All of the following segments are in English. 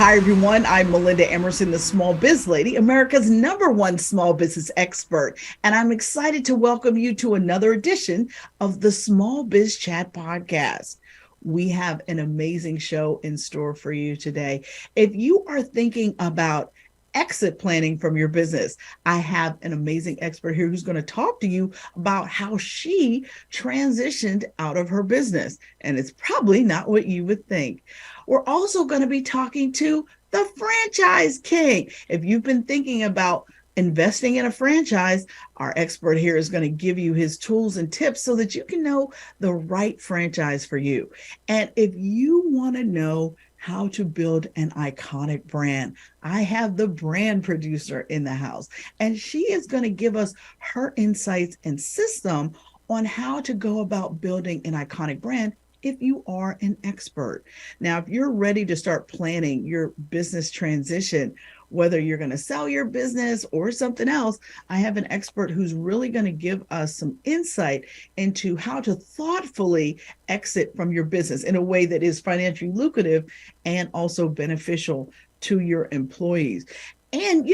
Hi, everyone. I'm Melinda Emerson, the Small Biz Lady, America's #1 small business expert. And I'm excited to welcome you to another edition of the Small Biz Chat podcast. We have an amazing show in store for you today. If you are thinking about exit planning from your business, I have an amazing expert here who's going to talk to you about how she transitioned out of her business. And it's probably not what you would think. We're also going to be talking to the franchise king. If you've been thinking about investing in a franchise, our expert here is going to give you his tools and tips so that you can know the right franchise for you. And if you want to know how to build an iconic brand, I have the brand producer in the house, and she is going to give us her insights and system on how to go about building an iconic brand if you are an expert. Now, if you're ready to start planning your business transition, whether you're going to sell your business or something else, I have an expert who's really going to give us some insight into how to thoughtfully exit from your business in a way that is financially lucrative and also beneficial to your employees. And,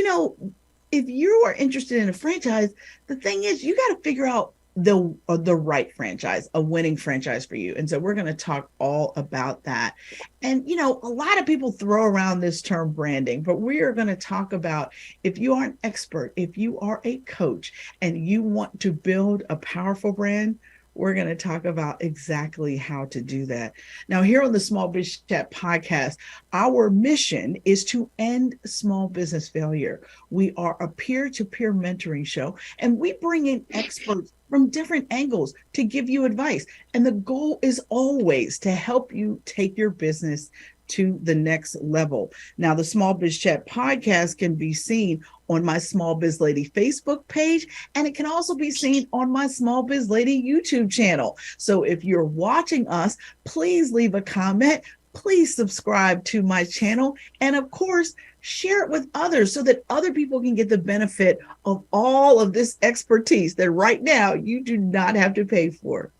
if you are interested in a franchise, the thing is, you got to figure out the right franchise, a winning franchise for you. And so we're going to talk all about that. And, a lot of people throw around this term branding, but we are going to talk about, if you are an expert, if you are a coach and you want to build a powerful brand, we're going to talk about exactly how to do that. Now, here on the Small Biz Chat podcast, our mission is to end small business failure. We are a peer-to-peer mentoring show, and we bring in experts from different angles to give you advice. And the goal is always to help you take your business to the next level. Now, the Small Biz Chat podcast can be seen on my Small Biz Lady Facebook page, and it can also be seen on my Small Biz Lady YouTube channel. So if you're watching us, please leave a comment, please subscribe to my channel, and of course, share it with others so that other people can get the benefit of all of this expertise that right now you do not have to pay for.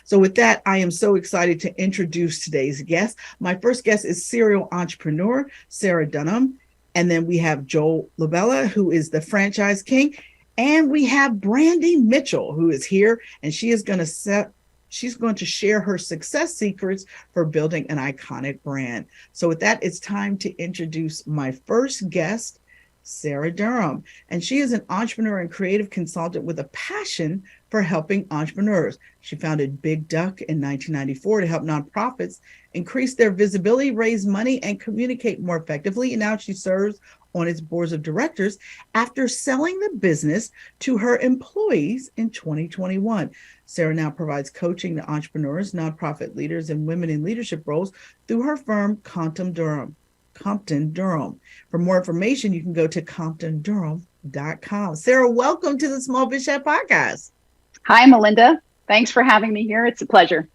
So with that, I am so excited to introduce today's guest. My first guest is serial entrepreneur, Sarah Dunham. And then we have Joel Libava, who is the franchise king. And we have Brandi Mitchell, who is here, and she's going to share her success secrets for building an iconic brand. So with that, it's time to introduce my first guest, Sarah Durham. And she is an entrepreneur and creative consultant with a passion for helping entrepreneurs. She founded Big Duck in 1994 to help nonprofits increase their visibility, raise money, and communicate more effectively. And now she serves on its boards of directors after selling the business to her employees in 2021. Sarah now provides coaching to entrepreneurs, nonprofit leaders, and women in leadership roles through her firm, Compton Durham. For more information, you can go to ComptonDurham.com. Sarah, welcome to the Small Biz Chat podcast. Hi, Melinda. Thanks for having me here. It's a pleasure.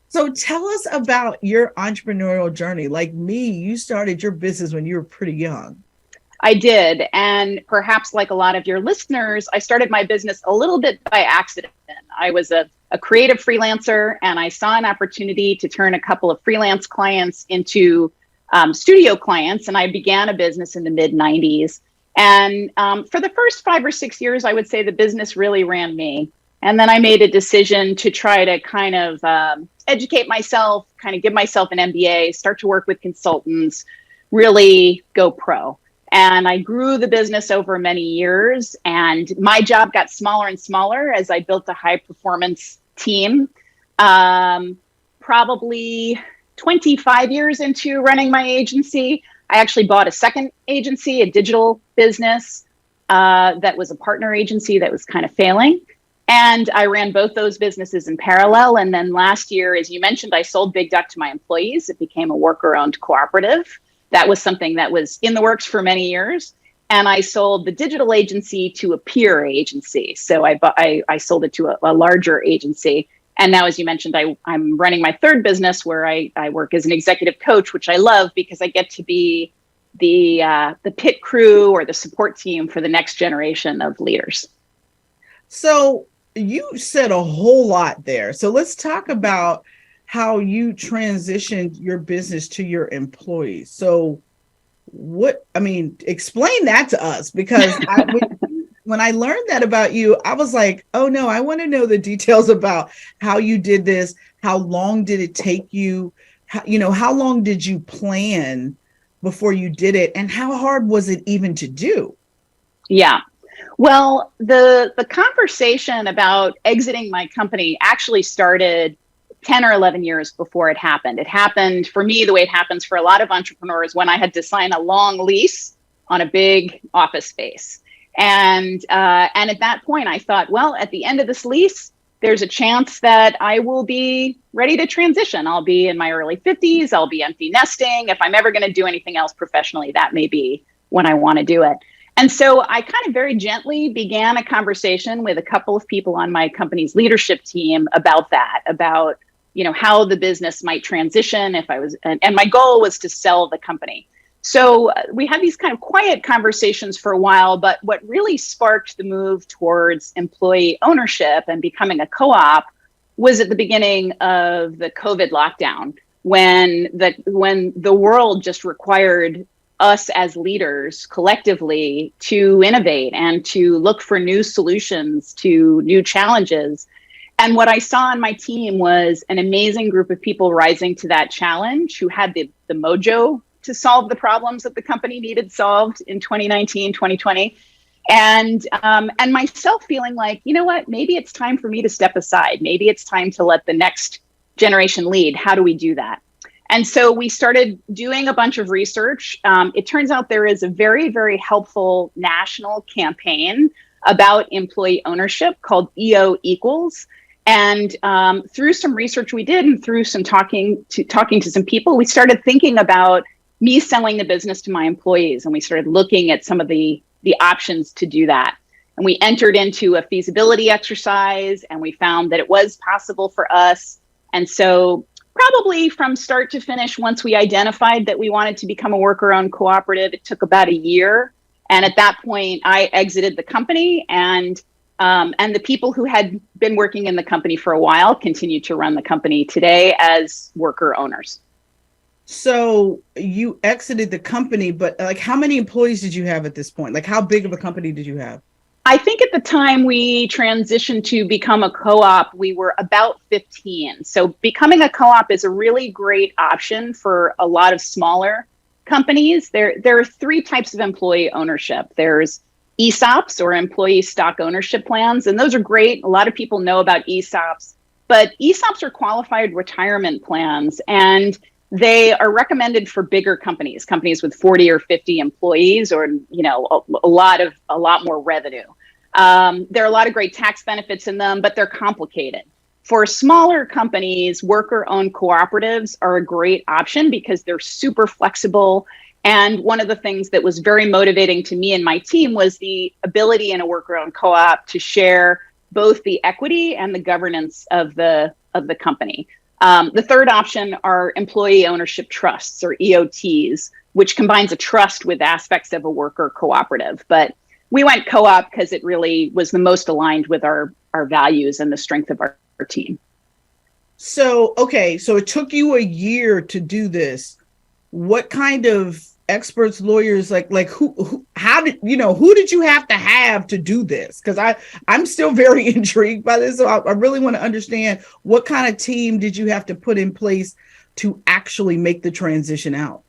So tell us about your entrepreneurial journey. Like me, you started your business when you were pretty young. I did. And perhaps like a lot of your listeners, I started my business a little bit by accident. I was a creative freelancer, and I saw an opportunity to turn a couple of freelance clients into studio clients. And I began a business in the mid-90s. And for the first 5 or 6 years, I would say the business really ran me. And then I made a decision to try to kind of educate myself, kind of give myself an MBA, start to work with consultants, really go pro. And I grew the business over many years, and my job got smaller and smaller as I built a high performance team. Probably 25 years into running my agency, I actually bought a second agency, a digital business that was a partner agency that was kind of failing. And I ran both those businesses in parallel. And then last year, as you mentioned, I sold Big Duck to my employees. It became a worker-owned cooperative. That was something that was in the works for many years. And I sold the digital agency to a peer agency. So I sold it to a larger agency. And now, as you mentioned, I'm running my third business where I work as an executive coach, which I love because I get to be the pit crew or the support team for the next generation of leaders. So you said a whole lot there. So let's talk about how you transitioned your business to your employees. So explain that to us, because when I learned that about you, I was like, oh no, I want to know the details about how you did this. How long did it take you? How long did you plan before you did it? And how hard was it even to do? Yeah. Well, the conversation about exiting my company actually started 10 or 11 years before it happened. It happened for me the way it happens for a lot of entrepreneurs when I had to sign a long lease on a big office space. And at that point, I thought, well, at the end of this lease, there's a chance that I will be ready to transition. I'll be in my early 50s. I'll be empty nesting. If I'm ever going to do anything else professionally, that may be when I want to do it. And so I kind of very gently began a conversation with a couple of people on my company's leadership team about that, about, how the business might transition if I was, and my goal was to sell the company. So we had these kind of quiet conversations for a while, but what really sparked the move towards employee ownership and becoming a co-op was at the beginning of the COVID lockdown, when the world just required us as leaders collectively to innovate and to look for new solutions to new challenges. And what I saw on my team was an amazing group of people rising to that challenge, who had the mojo to solve the problems that the company needed solved in 2019, 2020. And myself feeling like, you know what, maybe it's time for me to step aside. Maybe it's time to let the next generation lead. How do we do that? And so we started doing a bunch of research. It turns out there is a very, very helpful national campaign about employee ownership called EO Equals. And through some research we did, and through some talking to some people, we started thinking about me selling the business to my employees. And we started looking at some of the options to do that. And we entered into a feasibility exercise, and we found that it was possible for us. And so probably from start to finish, once we identified that we wanted to become a worker-owned cooperative, it took about a year. And at that point, I exited the company, and the people who had been working in the company for a while continue to run the company today as worker owners. So you exited the company, but like, how many employees did you have at this point? Like, how big of a company did you have? I think at the time we transitioned to become a co-op, we were about 15. So becoming a co-op is a really great option for a lot of smaller companies. There are three types of employee ownership. There's ESOPs, or employee stock ownership plans, and those are great. A lot of people know about ESOPs, but ESOPs are qualified retirement plans, and they are recommended for bigger companies with 40 or 50 employees, or a lot more revenue. There are a lot of great tax benefits in them, but they're complicated. For smaller companies, worker-owned cooperatives are a great option because they're super flexible. And one of the things that was very motivating to me and my team was the ability in a worker-owned co-op to share both the equity and the governance of the company. The third option are employee ownership trusts, or EOTs, which combines a trust with aspects of a worker cooperative. But we went co-op because it really was the most aligned with our values and the strength of our team. So, okay, so it took you a year to do this. What kind of experts, lawyers, who did you have to do this? Because I'm still very intrigued by this. So I really want to understand, what kind of team did you have to put in place to actually make the transition out?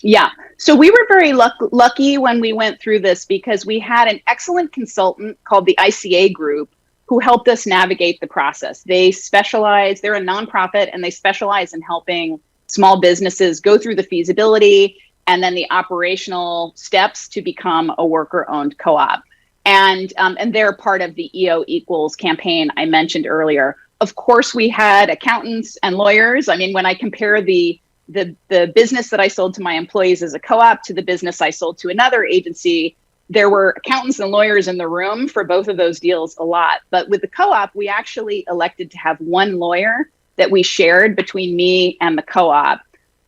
Yeah. So we were very lucky when we went through this, because we had an excellent consultant called the ICA Group who helped us navigate the process. They're a nonprofit, and they specialize in helping small businesses go through the feasibility and then the operational steps to become a worker-owned co-op. And they're part of the EO Equals campaign I mentioned earlier. Of course, we had accountants and lawyers. I mean, when I compare the business that I sold to my employees as a co-op to the business I sold to another agency, there were accountants and lawyers in the room for both of those deals a lot. But with the co-op, we actually elected to have one lawyer that we shared between me and the co-op.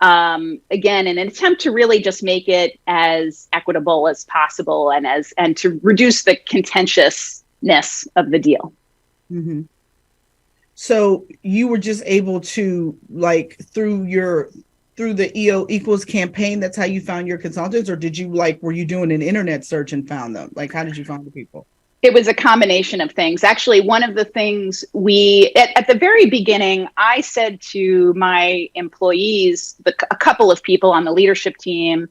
Again, in an attempt to really just make it as equitable as possible, and to reduce the contentiousness of the deal. Mm-hmm. So you were just able to, through through the EO equals campaign? That's how you found your consultants, or did you were you doing an internet search and found them? Like, how did you find the people? It was a combination of things. Actually, one of the things at the very beginning, I said to my employees, a couple of people on the leadership team,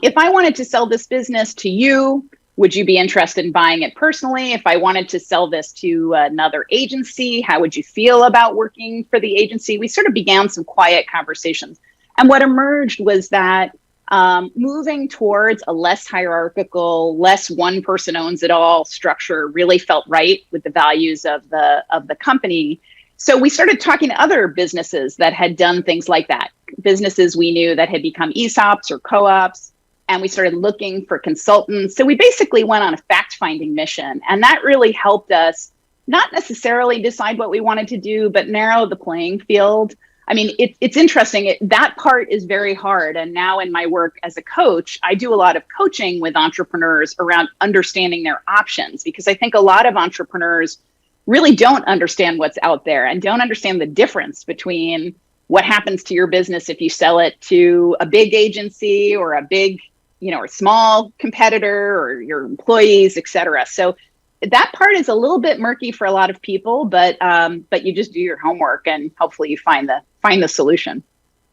if I wanted to sell this business to you, would you be interested in buying it personally? If I wanted to sell this to another agency, how would you feel about working for the agency? We sort of began some quiet conversations. And what emerged was that moving towards a less hierarchical, less one person owns it all structure really felt right with the values of the company. So we started talking to other businesses that had done things like that, businesses we knew that had become ESOPs or co-ops, and we started looking for consultants. So we basically went on a fact-finding mission, and that really helped us not necessarily decide what we wanted to do, but narrow the playing field. I mean, it's interesting. That part is very hard. And now in my work as a coach, I do a lot of coaching with entrepreneurs around understanding their options, because I think a lot of entrepreneurs really don't understand what's out there and don't understand the difference between what happens to your business if you sell it to a big agency or a big, or small competitor or your employees, et cetera. So that part is a little bit murky for a lot of people, but you just do your homework and hopefully you find the solution.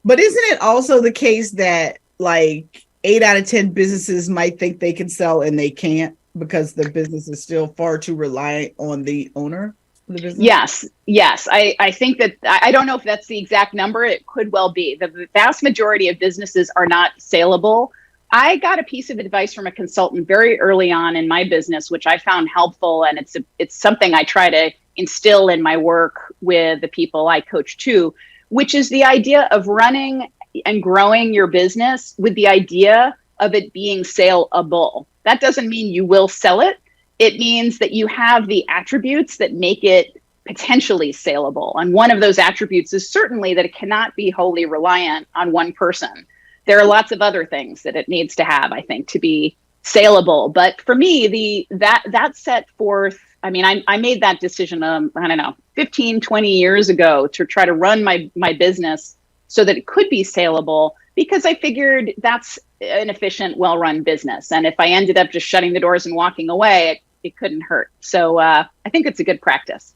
But isn't it also the case that 8 out of 10 businesses might think they can sell and they can't because the business is still far too reliant on the owner of the business? Yes. I think that, I don't know if that's the exact number. It could well be. The vast majority of businesses are not saleable. I got a piece of advice from a consultant very early on in my business, which I found helpful. And it's something I try to instill in my work with the people I coach too, which is the idea of running and growing your business with the idea of it being saleable. That doesn't mean you will sell it. It means that you have the attributes that make it potentially saleable. And one of those attributes is certainly that it cannot be wholly reliant on one person. There are lots of other things that it needs to have, I think, to be saleable. But for me, that set forth, I mean, I made that decision, I don't know, 15, 20 years ago to try to run my business so that it could be saleable, because I figured that's an efficient, well-run business. And if I ended up just shutting the doors and walking away, it couldn't hurt. So I think it's a good practice.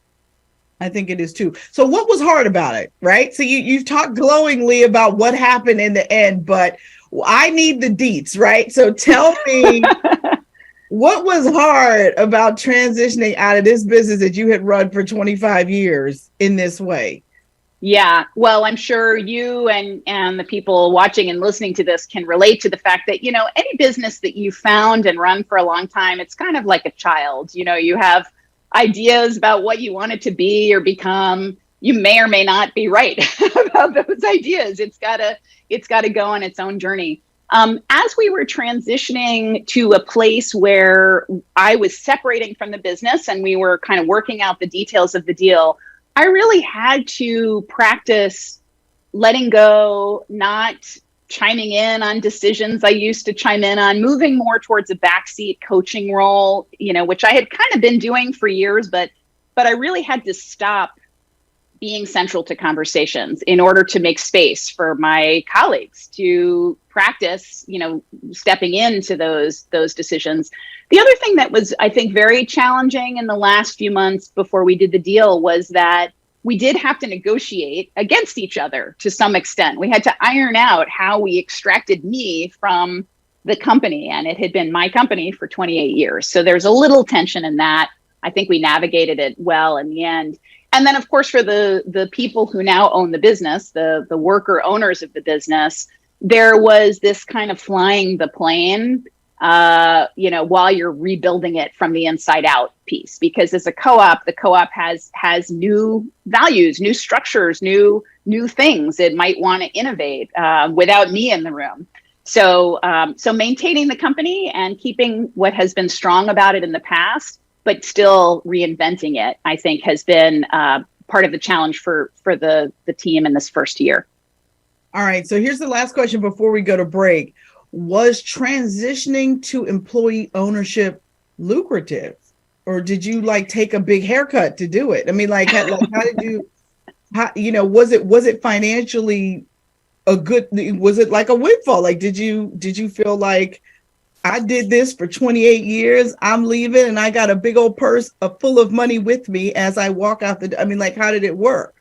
I think it is too. So what was hard about it, right? So you've talked glowingly about what happened in the end, but I need the deets, right? So tell me what was hard about transitioning out of this business that you had run for 25 years in this way? Yeah, well, I'm sure you and the people watching and listening to this can relate to the fact that, any business that you found and run for a long time, it's kind of like a child. You have ideas about what you want it to be or become. You may or may not be right about those ideas. It's got to go on its own journey. As we were transitioning to a place where I was separating from the business and we were kind of working out the details of the deal, I really had to practice letting go, not chiming in on decisions I used to chime in on, moving more towards a backseat coaching role, which I had kind of been doing for years, but I really had to stop being central to conversations in order to make space for my colleagues to practice, stepping into those decisions. The other thing that was, I think, very challenging in the last few months before we did the deal was that we did have to negotiate against each other to some extent. We had to iron out how we extracted me from the company, and it had been my company for 28 years. So there's a little tension in that. I think we navigated it well in the end. And then, of course, for the people who now own the business, the worker owners of the business, there was this kind of flying the plane, while you're rebuilding it from the inside out piece. Because as a co-op, the co-op has new values, new structures, new things it might want to innovate without me in the room. So maintaining the company and keeping what has been strong about it in the past, but still reinventing it, I think has been part of the challenge for the team in this first year. All right. So here's the last question before we go to break. Was transitioning to employee ownership lucrative, or did you take a big haircut to do it? I mean, how did you, was it financially a good, was it like a windfall? Like, did you feel like I did this for 28 years, I'm leaving and I got a big old purse full of money with me as I walk out I mean, like, how did it work?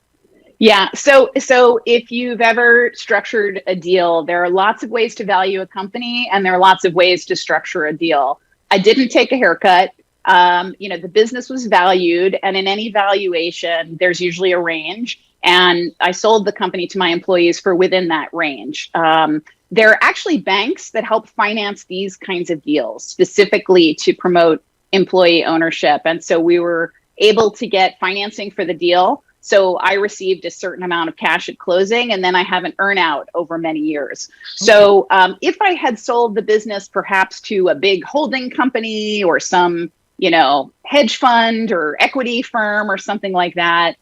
Yeah. So if you've ever structured a deal, there are lots of ways to value a company and there are lots of ways to structure a deal. I didn't take a haircut. The business was valued, and in any valuation, there's usually a range. And I sold the company to my employees for within that range. There are actually banks that help finance these kinds of deals specifically to promote employee ownership. And so we were able to get financing for the deal. So I received a certain amount of cash at closing, and then I have an earnout over many years. So if I had sold the business perhaps to a big holding company or some, hedge fund or equity firm or something like that,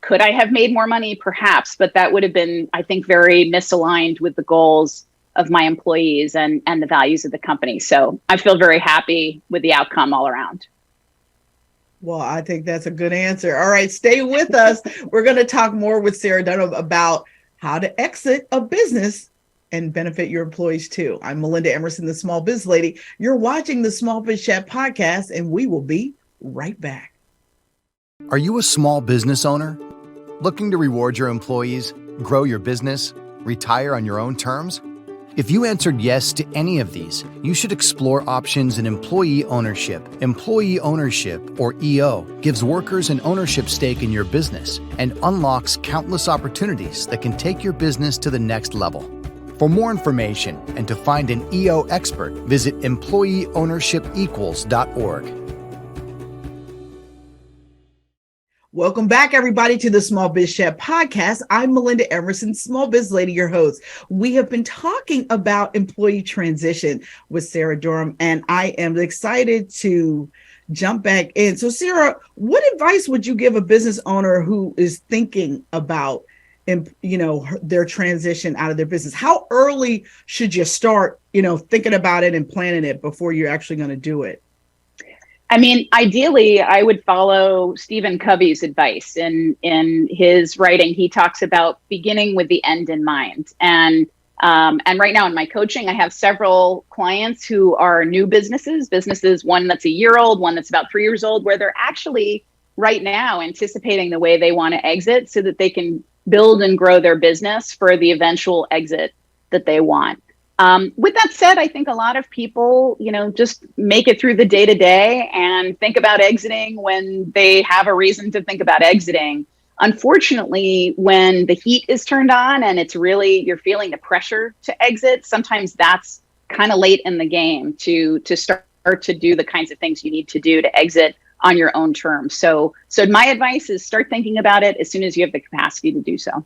could I have made more money? Perhaps, but that would have been, I think, very misaligned with the goals of my employees and the values of the company. So I feel very happy with the outcome all around. Well, I think that's a good answer. All right, stay with us. We're going to talk more with Sarah Durham about how to exit a business and benefit your employees too. I'm Melinda Emerson, the Small Biz Lady. You're watching the Small Biz Chat podcast, and we will be right back. Are you a small business owner looking to reward your employees, grow your business, retire on your own terms? If you answered yes to any of these, you should explore options in employee ownership. Employee ownership, or EO, gives workers an ownership stake in your business and unlocks countless opportunities that can take your business to the next level. For more information and to find an EO expert, visit employeeownershipequals.org. Welcome back, everybody, to the Small Biz Chat podcast. I'm Melinda Emerson, Small Biz Lady, your host. We have been talking about employee transition with Sarah Durham, and I am excited to jump back in. So, Sarah, what advice would you give a business owner who is thinking about, their transition out of their business? How early should you start, thinking about it and planning it before you're actually going to do it? I mean, ideally, I would follow Stephen Covey's advice. In his writing, he talks about beginning with the end in mind. And right now in my coaching, I have several clients who are new businesses, one that's a year old, one that's about 3 years old, where they're actually right now anticipating the way they want to exit so that they can build and grow their business for the eventual exit that they want. With that said, I think a lot of people, just make it through the day to day and think about exiting when they have a reason to think about exiting. Unfortunately, when the heat is turned on and you're feeling the pressure to exit, sometimes that's kind of late in the game to start to do the kinds of things you need to do to exit on your own terms. So my advice is start thinking about it as soon as you have the capacity to do so.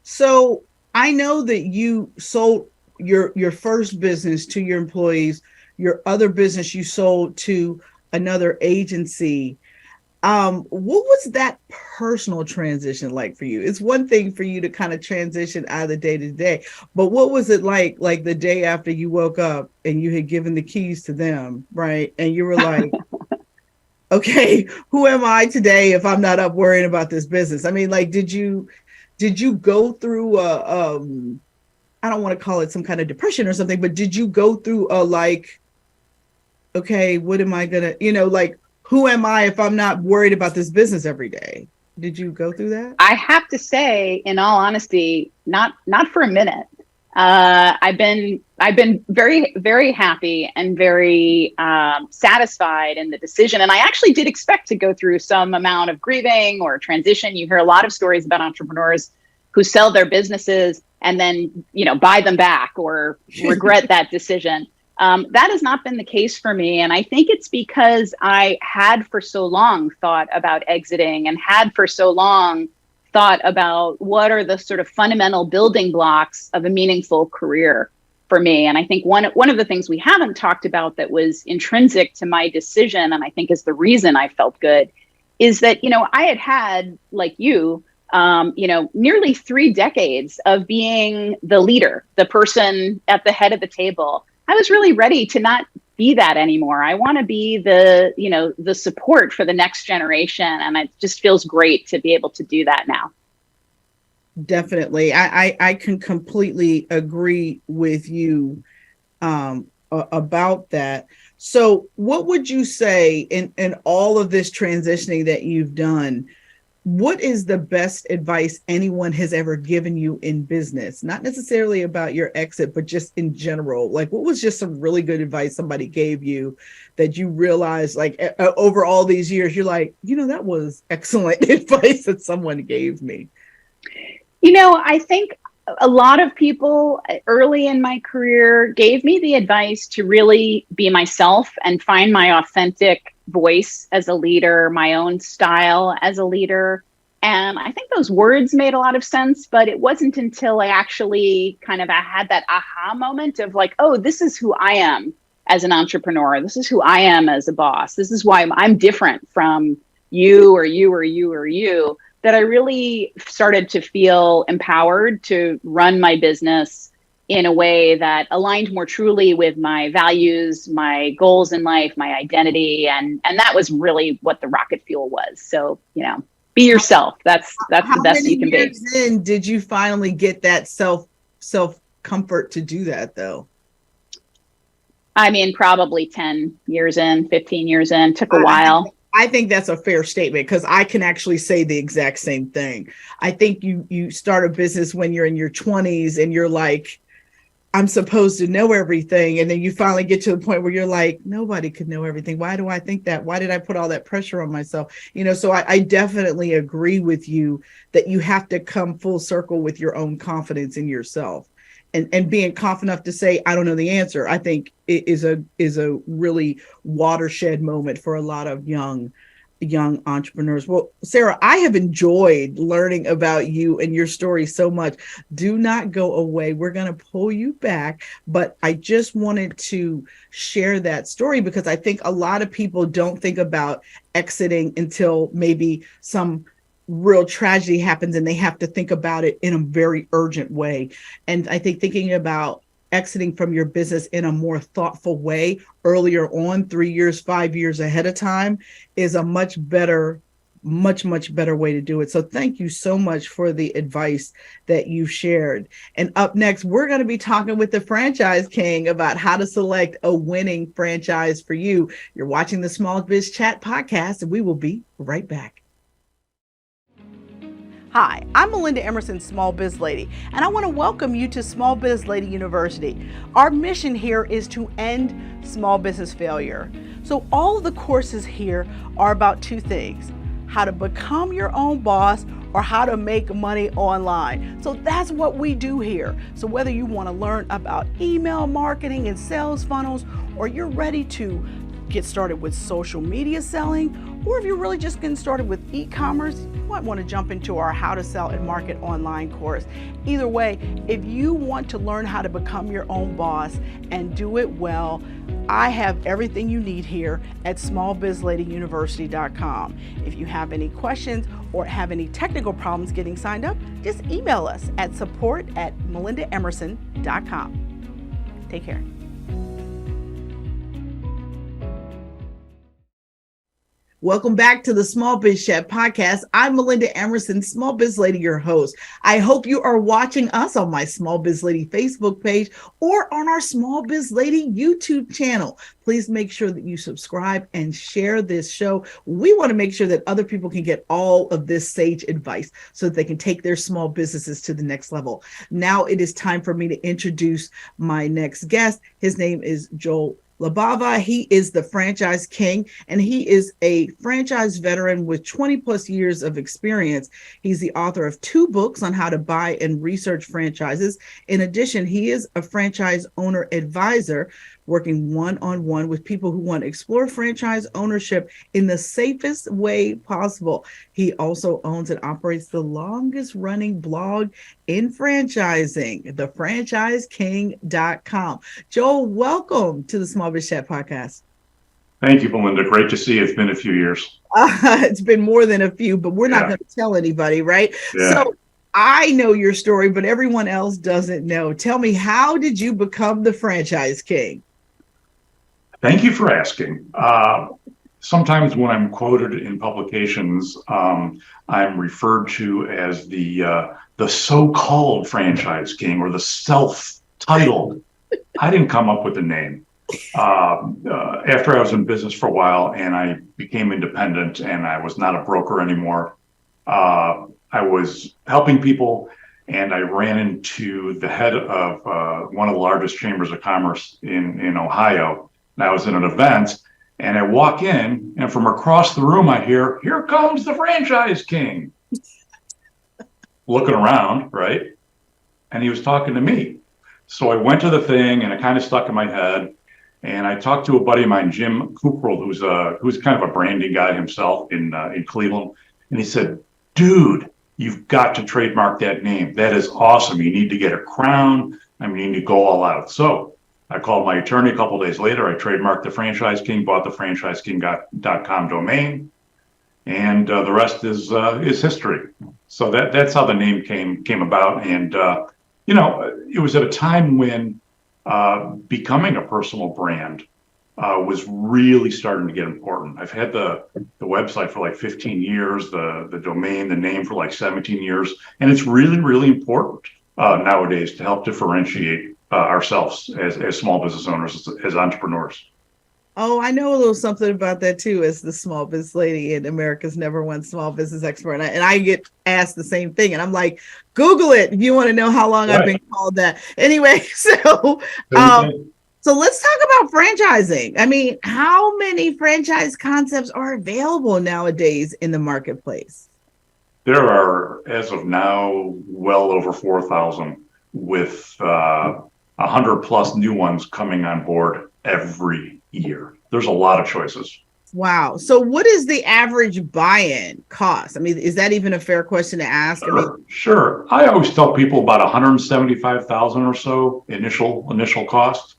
So I know that you sold your first business to your employees, your other business you sold to another agency. What was that personal transition like for you? It's one thing for you to kind of transition out of the day to day, but what was it like the day after you woke up and you had given the keys to them, right? And you were like, okay, who am I today if I'm not up worrying about this business? I mean, like, did you go through I don't want to call it some kind of depression or something, but did you go through okay, what am I gonna, who am I if I'm not worried about this business every day? Did you go through that? I have to say, in all honesty, not for a minute. I've been very, very happy and very satisfied in the decision. And I actually did expect to go through some amount of grieving or transition. You hear a lot of stories about entrepreneurs who sell their businesses and then, buy them back or regret that decision. That has not been the case for me. And I think it's because I had for so long thought about exiting and had for so long thought about what are the sort of fundamental building blocks of a meaningful career for me. And I think one of the things we haven't talked about that was intrinsic to my decision, and I think is the reason I felt good, is that, I had, like you, nearly 3 decades of being the leader, the person at the head of the table. I was really ready to not be that anymore. I want to be the support for the next generation. And it just feels great to be able to do that now. Definitely. I can completely agree with you about that. So what would you say in all of this transitioning that you've done? What is the best advice anyone has ever given you in business? Not necessarily about your exit, but just in general. Like, what was just some really good advice somebody gave you that you realized, like, over all these years, you're like, that was excellent advice that someone gave me? I think a lot of people early in my career gave me the advice to really be myself and find my authentic voice as a leader, my own style as a leader. And I think those words made a lot of sense, but it wasn't until I actually I had that aha moment of like, oh, this is who I am as an entrepreneur. This is who I am as a boss. This is why I'm different from you or you or you or you, that I really started to feel empowered to run my business in a way that aligned more truly with my values, my goals in life, my identity. And that was really what the rocket fuel was. So, be yourself. That's the best you can be. How many years in did you finally get that self comfort to do that, though? I mean, probably 10 years in, 15 years in, took a while. I think that's a fair statement, because I can actually say the exact same thing. I think you start a business when you're in your 20s and you're like, I'm supposed to know everything. And then you finally get to the point where you're like, nobody could know everything. Why do I think that? Why did I put all that pressure on myself? So I definitely agree with you that you have to come full circle with your own confidence in yourself. And being confident enough to say, I don't know the answer, I think it is a really watershed moment for a lot of young entrepreneurs. Well, Sarah, I have enjoyed learning about you and your story so much. Do not go away. We're going to pull you back, but I just wanted to share that story because I think a lot of people don't think about exiting until maybe some real tragedy happens and they have to think about it in a very urgent way. And I think thinking about exiting from your business in a more thoughtful way earlier on, 3 years, 5 years ahead of time, is a much better way to do it. So thank you so much for the advice that you shared. And up next, we're going to be talking with the Franchise King about how to select a winning franchise for you. You're watching the Small Biz Chat podcast, and we will be right back. Hi, I'm Melinda Emerson, Small Biz Lady, and I want to welcome you to Small Biz Lady University. Our mission here is to end small business failure. So all of the courses here are about two things: how to become your own boss or how to make money online. So that's what we do here. So whether you want to learn about email marketing and sales funnels, or you're ready to get started with social media selling, or if you're really just getting started with e-commerce, you might want to jump into our How to Sell and Market Online course. Either way, if you want to learn how to become your own boss and do it well, I have everything you need here at smallbizladyuniversity.com. If you have any questions or have any technical problems getting signed up, just email us at support@melindaemerson.com. Take care. Welcome back to the Small Biz Chat podcast. I'm Melinda Emerson, Small Biz Lady, your host. I hope you are watching us on my Small Biz Lady Facebook page or on our Small Biz Lady YouTube channel. Please make sure that you subscribe and share this show. We want to make sure that other people can get all of this sage advice so that they can take their small businesses to the next level. Now it is time for me to introduce my next guest. His name is Joel Libava. He is the Franchise King, and he is a franchise veteran with 20 plus years of experience. He's the author of 2 books on how to buy and research franchises. In addition, he is a franchise owner advisor, working one-on-one with people who want to explore franchise ownership in the safest way possible. He also owns and operates the longest running blog in franchising, thefranchiseking.com. Joel, welcome to the Small Biz Chat podcast. Thank you, Melinda. Great to see you. It's been a few years. It's been more than a few, but we're not going to tell anybody, right? Yeah. So I know your story, but everyone else doesn't know. Tell me, how did you become the Franchise King? Thank you for asking. sometimes when I'm quoted in publications, I'm referred to as the so-called franchise king or the self-titled. I didn't come up with the name. After I was in business for a while and I became independent and I was not a broker anymore, I was helping people and I ran into the head of one of the largest chambers of commerce in Ohio. And I was in an event and I walk in and from across the room, I hear, "Here comes the franchise king." Looking around, right? And he was talking to me. So I went to the thing and it kind of stuck in my head. And I talked to a buddy of mine, Jim Cooperl, who's kind of a branding guy himself in Cleveland. And he said, "Dude, you've got to trademark that name. That is awesome. You need to get a crown. I mean, you need to go all out." So I called my attorney a couple of days later. I trademarked the Franchise King, bought the franchiseking.com domain, and the rest is history. So that's how the name came about. And it was at a time when becoming a personal brand was really starting to get important. I've had the website for like 15 years, the domain, the name for like 17 years. And it's really, really important nowadays to help differentiate ourselves as small business owners, as entrepreneurs. Oh, I know a little something about that too, as the small business lady and America's #1 small business expert. And I get asked the same thing. And I'm like, Google it if you want to know how long I've been called that. Anyway, so let's talk about franchising. I mean, how many franchise concepts are available nowadays in the marketplace? There are, as of now, well over 4,000 with 100 plus new ones coming on board every year. There's a lot of choices. Wow. So what is the average buy-in cost? I mean, is that even a fair question to ask? Sure. I always tell people about 175,000 or so initial cost.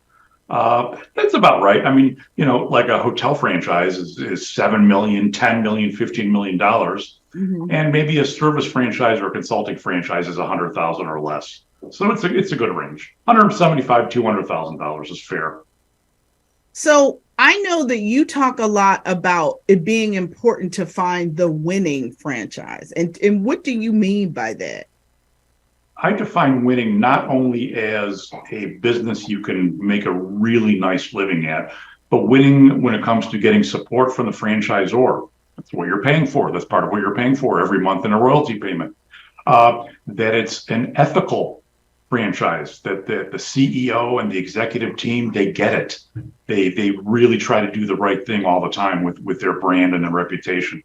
That's about right. I mean, like a hotel franchise is 7 million, 10 million, $15 million. Mm-hmm. And maybe a service franchise or a consulting franchise is 100,000 or less. So it's a good range. $175,000, $200,000 is fair. So I know that you talk a lot about it being important to find the winning franchise. And what do you mean by that? I define winning not only as a business you can make a really nice living at, but winning when it comes to getting support from the franchisor. That's what you're paying for. That's part of what you're paying for every month in a royalty payment. That it's an ethical franchise, that the CEO and the executive team, they get it. They really try to do the right thing all the time with their brand and their reputation.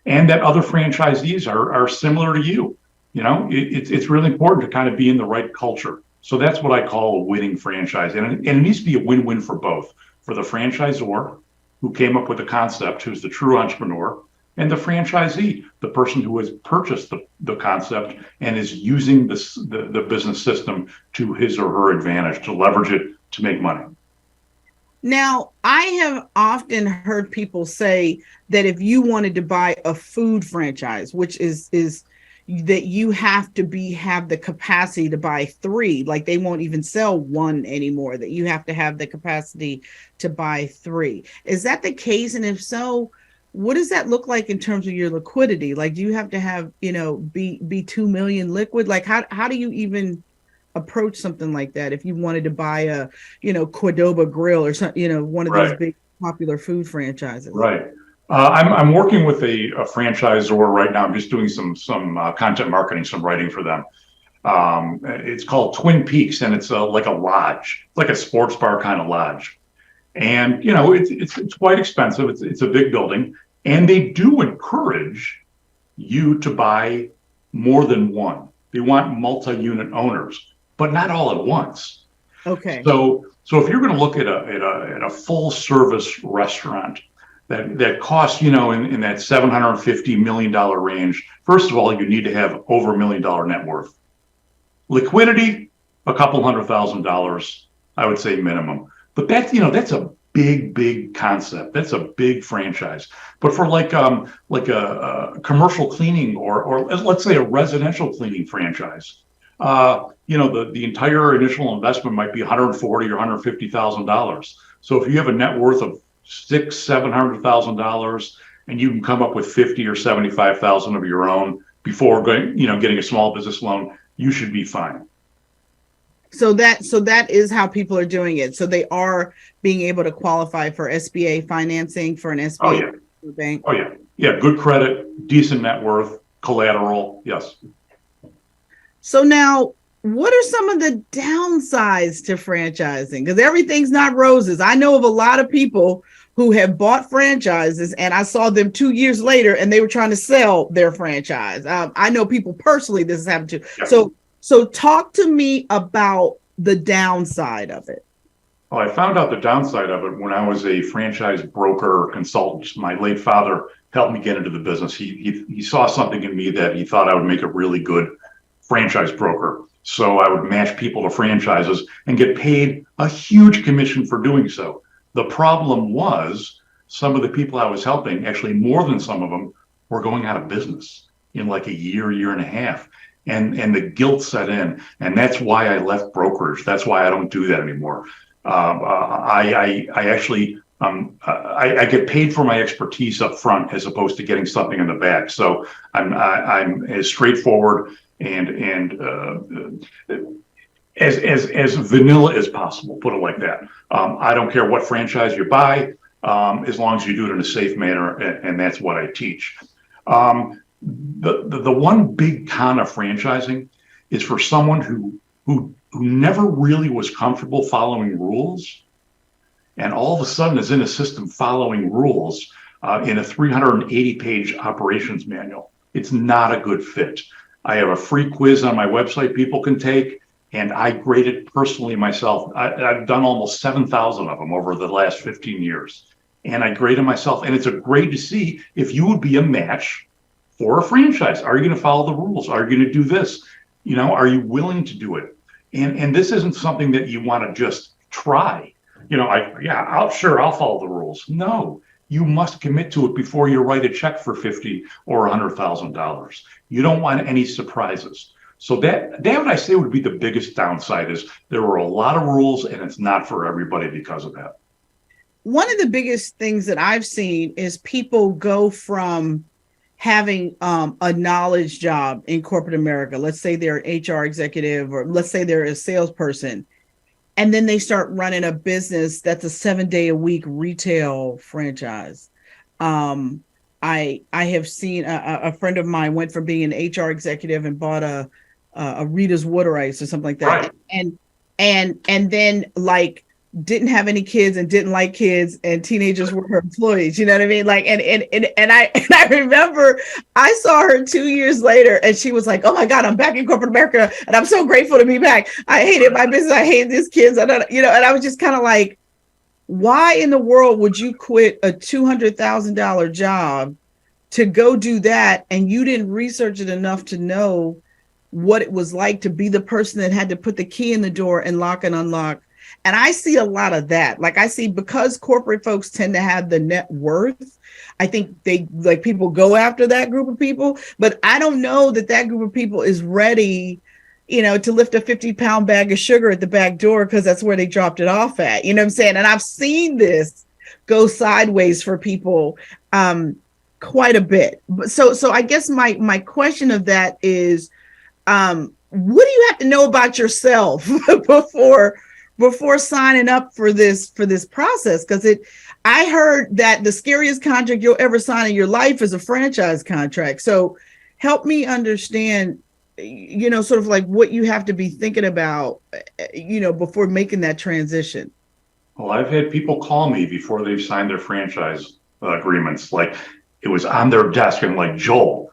And that other franchisees are similar to you. It's really important to kind of be in the right culture. So that's what I call a winning franchise. And it needs to be a win-win for both. For the franchisor, who came up with the concept, who's the true entrepreneur, and the franchisee, the person who has purchased the concept and is using the business system to his or her advantage, to leverage it to make money. Now, I have often heard people say that if you wanted to buy a food franchise, which is that you have to have the capacity to buy 3, like they won't even sell 1 anymore, that you have to have the capacity to buy 3. Is that the case? And if so, what does that look like in terms of your liquidity? Like, do you have to have, be 2 million liquid? Like, how do you even approach something like that if you wanted to buy a, Cordoba grill or something, one of these big popular food franchises? Right. I'm working with a franchisor right now. I'm just doing some content marketing, some writing for them. It's called Twin Peaks, and it's like a lodge, it's like a sports bar kind of lodge. And it's quite expensive. It's a big building, and they do encourage you to buy more than one. They want multi-unit owners, but not all at once. Okay. So if you're going to look at a full service restaurant that costs in that $750 million range, first of all, you need to have over $1 million net worth. Liquidity, a couple $100,000, I would say minimum. But that's a big concept. That's a big franchise. But for like a commercial cleaning or let's say a residential cleaning franchise, the entire initial investment might be $140,000 or $150,000. So if you have a net worth of $700,000, and you can come up with 50 or 75,000 of your own before going, getting a small business loan, you should be fine. So that is how people are doing it. So they are being able to qualify for SBA financing for an SBA bank. Oh yeah. Yeah. Good credit, decent net worth, collateral. Yes. So now, what are some of the downsides to franchising? Because everything's not roses. I know of a lot of people who have bought franchises, and I saw them 2 years later and they were trying to sell their franchise. I know people personally this has happened to. Yeah. So talk to me about the downside of it. Well, I found out the downside of it when I was a franchise broker or consultant. My late father helped me get into the business. He saw something in me that he thought I would make a really good franchise broker. So I would match people to franchises and get paid a huge commission for doing so. The problem was some of the people I was helping, actually more than some of them, were going out of business in like a year and a half. And the guilt set in. And that's why I left brokerage. That's why I don't do that anymore. I get paid for my expertise up front as opposed to getting something in the back. So I'm as straightforward and as vanilla as possible, put it like that. I don't care what franchise you buy, as long as you do it in a safe manner, and that's what I teach. The one big con of franchising is for someone who never really was comfortable following rules, and all of a sudden is in a system following rules in a 380-page operations manual. It's not a good fit. I have a free quiz on my website people can take, and I grade it personally myself. I've done almost 7,000 of them over the last 15 years, and I grade them myself, and it's a grade to see if you would be a match for a franchise. Are you going to follow the rules? Are you going to do this? Are you willing to do it? And this isn't something that you want to just try. I'll follow the rules. No, you must commit to it before you write a check for $50,000 or $100,000. You don't want any surprises. So that would I say would be the biggest downside is there are a lot of rules and it's not for everybody because of that. One of the biggest things that I've seen is people go from having a knowledge job in corporate America. Let's say they're an HR executive, or let's say they're a salesperson, and then they start running a business that's a 7-day-a-week retail franchise. I have seen a friend of mine went from being an HR executive and bought a Rita's Water Ice or something like that, right. and then didn't have any kids and didn't like kids, and teenagers were her employees. You know what I mean? And I remember I saw her 2 years later, and she was like, "Oh my God, I'm back in corporate America, and I'm so grateful to be back. I hated my business. I hate these kids. And I was just kind of like, why in the world would you quit a $200,000 job to go do that? And you didn't research it enough to know what it was like to be the person that had to put the key in the door and lock and unlock." And I see a lot of that. I see, because corporate folks tend to have the net worth, I think people go after that group of people, but I don't know that group of people is ready, to lift a 50-pound bag of sugar at the back door because that's where they dropped it off at. You know what I'm saying? And I've seen this go sideways for people quite a bit. So I guess my question of that is, what do you have to know about yourself before signing up for this process? Because I heard that the scariest contract you'll ever sign in your life is a franchise contract. So help me understand, sort of what you have to be thinking about, before making that transition. Well, I've had people call me before they've signed their franchise agreements. It was on their desk and Joel,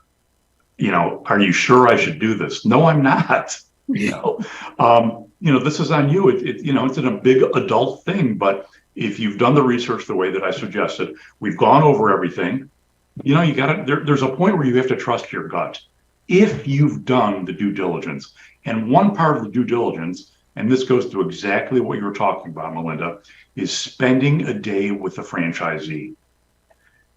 are you sure I should do this? No, I'm not. This is on you. It's a big adult thing, but if you've done the research the way that I suggested, we've gone over everything, there's a point where you have to trust your gut. If you've done the due diligence, and one part of the due diligence, and this goes to exactly what you were talking about, Melinda, is spending a day with the franchisee.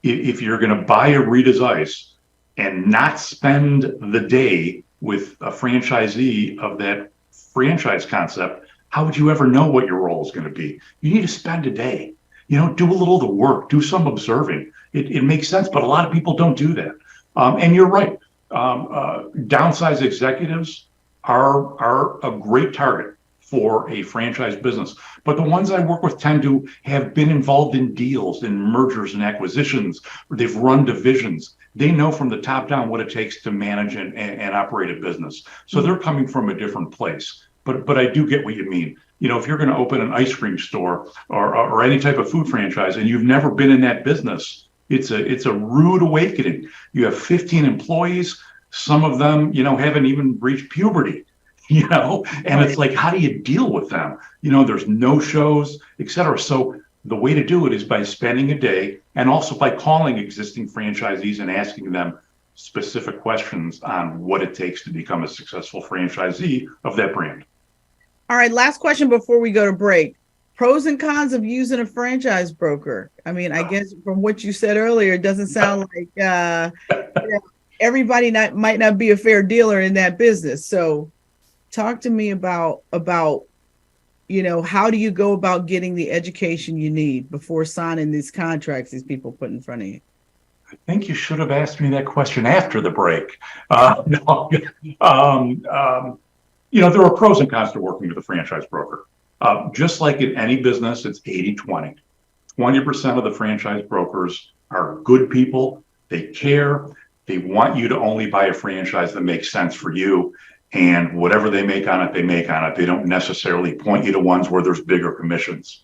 If you're going to buy a Rita's Ice and not spend the day with a franchisee of that franchise concept, how would you ever know what your role is going to be? You need to spend a day. do a little of the work, do some observing. It makes sense, but a lot of people don't do that. And you're right. Downsized executives are a great target for a franchise business. But the ones I work with tend to have been involved in deals, in mergers and acquisitions, or they've run divisions. They know from the top down what it takes to manage and operate a business. So they're coming from a different place. But I do get what you mean. If you're going to open an ice cream store or any type of food franchise and you've never been in that business, it's a rude awakening. You have 15 employees. Some of them, haven't even reached puberty. And it's like, how do you deal with them? There's no shows, et cetera. So the way to do it is by spending a day and also by calling existing franchisees and asking them specific questions on what it takes to become a successful franchisee of that brand. All right, last question before we go to break. Pros and cons of using a franchise broker. I mean, I guess from what you said earlier, it doesn't sound like everybody might not be a fair dealer in that business. So talk to me about how do you go about getting the education you need before signing these contracts these people put in front of you? I think you should have asked me that question after the break. There are pros and cons to working with a franchise broker. Just like in any business, it's 80-20. 20% of the franchise brokers are good people. They care. They want you to only buy a franchise that makes sense for you. And whatever they make on it, they make on it. They don't necessarily point you to ones where there's bigger commissions.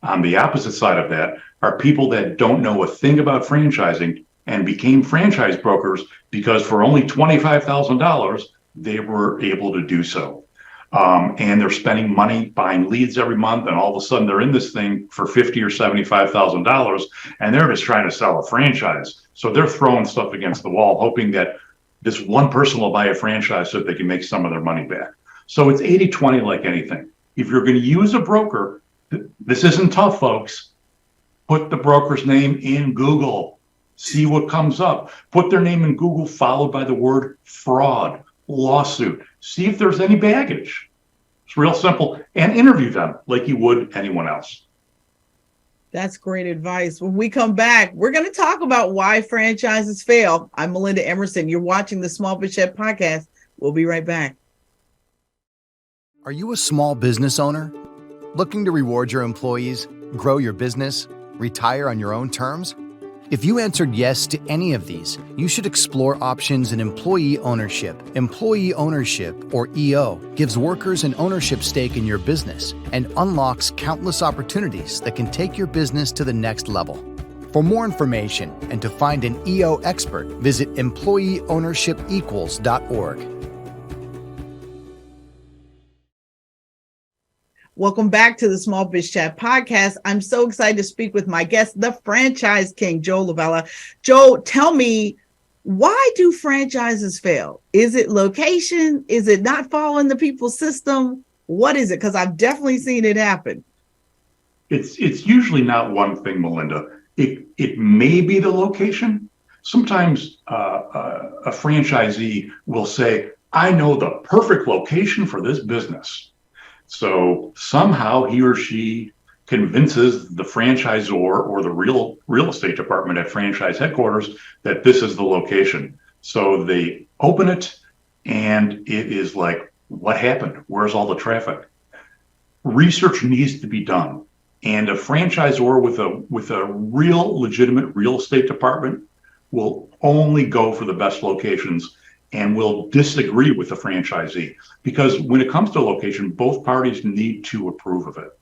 On the opposite side of that are people that don't know a thing about franchising and became franchise brokers because for only $25,000, they were able to do so. And they're spending money buying leads every month, and all of a sudden they're in this thing for $50,000 or $75,000, and they're just trying to sell a franchise. So they're throwing stuff against the wall, hoping that this one person will buy a franchise so that they can make some of their money back. So it's 80-20 like anything. If you're going to use a broker, this isn't tough, folks. Put the broker's name in Google. See what comes up. Put their name in Google, followed by the word fraud, lawsuit. See if there's any baggage. It's real simple. And interview them like you would anyone else. That's great advice. When we come back, we're going to talk about why franchises fail. I'm Melinda Emerson. You're watching the SmallBizChat podcast. We'll be right back. Are you a small business owner looking to reward your employees, grow your business, retire on your own terms? If you answered yes to any of these, you should explore options in employee ownership. Employee ownership, or EO, gives workers an ownership stake in your business and unlocks countless opportunities that can take your business to the next level. For more information and to find an EO expert, visit employeeownershipequals.org. Welcome back to the SmallBizChat podcast. I'm so excited to speak with my guest, the franchise king, Joe Libava. Joe, tell me, why do franchises fail? Is it location? Is it not following the people's system? What is it? Because I've definitely seen it happen. It's usually not one thing, Melinda. It may be the location. Sometimes a franchisee will say, I know the perfect location for this business. So somehow he or she convinces the franchisor or the real estate department at franchise headquarters that this is the location. So they open it and it is like, what happened? Where's all the traffic? Research needs to be done. And a franchisor with a real legitimate real estate department will only go for the best locations and will disagree with the franchisee, because when it comes to location, both parties need to approve of it.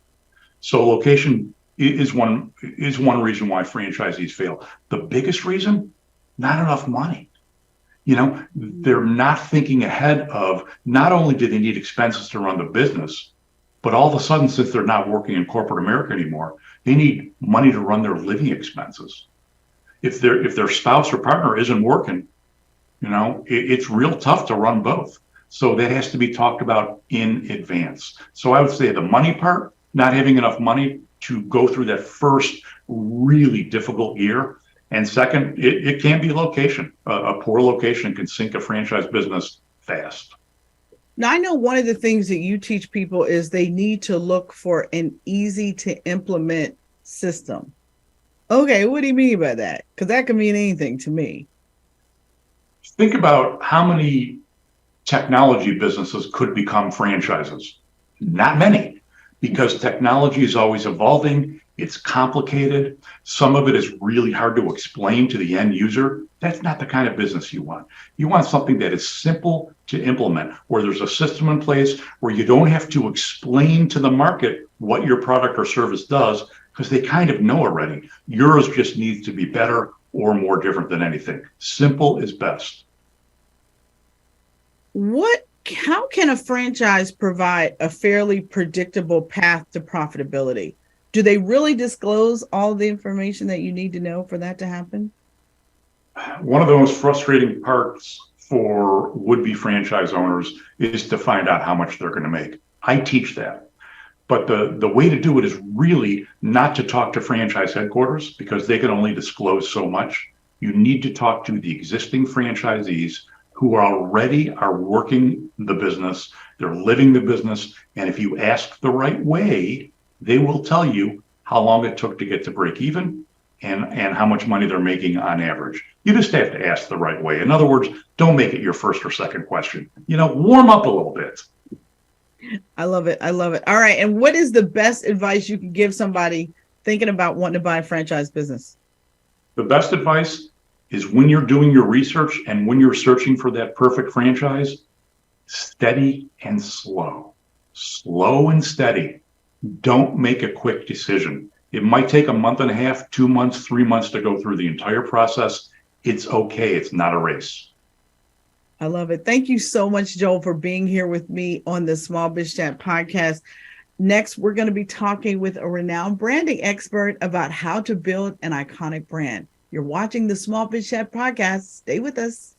So location is one reason why franchisees fail. The biggest reason, not enough money. They're not thinking ahead of, not only do they need expenses to run the business, but all of a sudden, since they're not working in corporate America anymore, they need money to run their living expenses. If their spouse or partner isn't working, it's real tough to run both. So that has to be talked about in advance. So I would say the money part, not having enough money to go through that first really difficult year. And second, it can be location. A poor location can sink a franchise business fast. Now, I know one of the things that you teach people is they need to look for an easy to implement system. Okay, what do you mean by that? Because that can mean anything to me. Think about how many technology businesses could become franchises. Not many, because technology is always evolving. It's complicated. Some of it is really hard to explain to the end user. That's not the kind of business you want. You want something that is simple to implement, where there's a system in place where you don't have to explain to the market what your product or service does, because they kind of know already. Yours just needs to be better or more different than anything. Simple is best. How can a franchise provide a fairly predictable path to profitability? Do they really disclose all the information that you need to know for that to happen? One of the most frustrating parts for would-be franchise owners is to find out how much they're going to make. I teach that. But the way to do it is really not to talk to franchise headquarters, because they can only disclose so much. You need to talk to the existing franchisees who already are working the business, they're living the business, and if you ask the right way, they will tell you how long it took to get to break even and how much money they're making on average. You just have to ask the right way. In other words, don't make it your first or second question. Warm up a little bit. I love it. I love it. All right. And what is the best advice you can give somebody thinking about wanting to buy a franchise business? The best advice is, when you're doing your research and when you're searching for that perfect franchise, steady and slow. Slow and steady. Don't make a quick decision. It might take a month and a half, 2 months, 3 months to go through the entire process. It's okay. It's not a race. I love it. Thank you so much, Joel, for being here with me on the Small Biz Chat podcast. Next, we're going to be talking with a renowned branding expert about how to build an iconic brand. You're watching the Small Biz Chat podcast. Stay with us.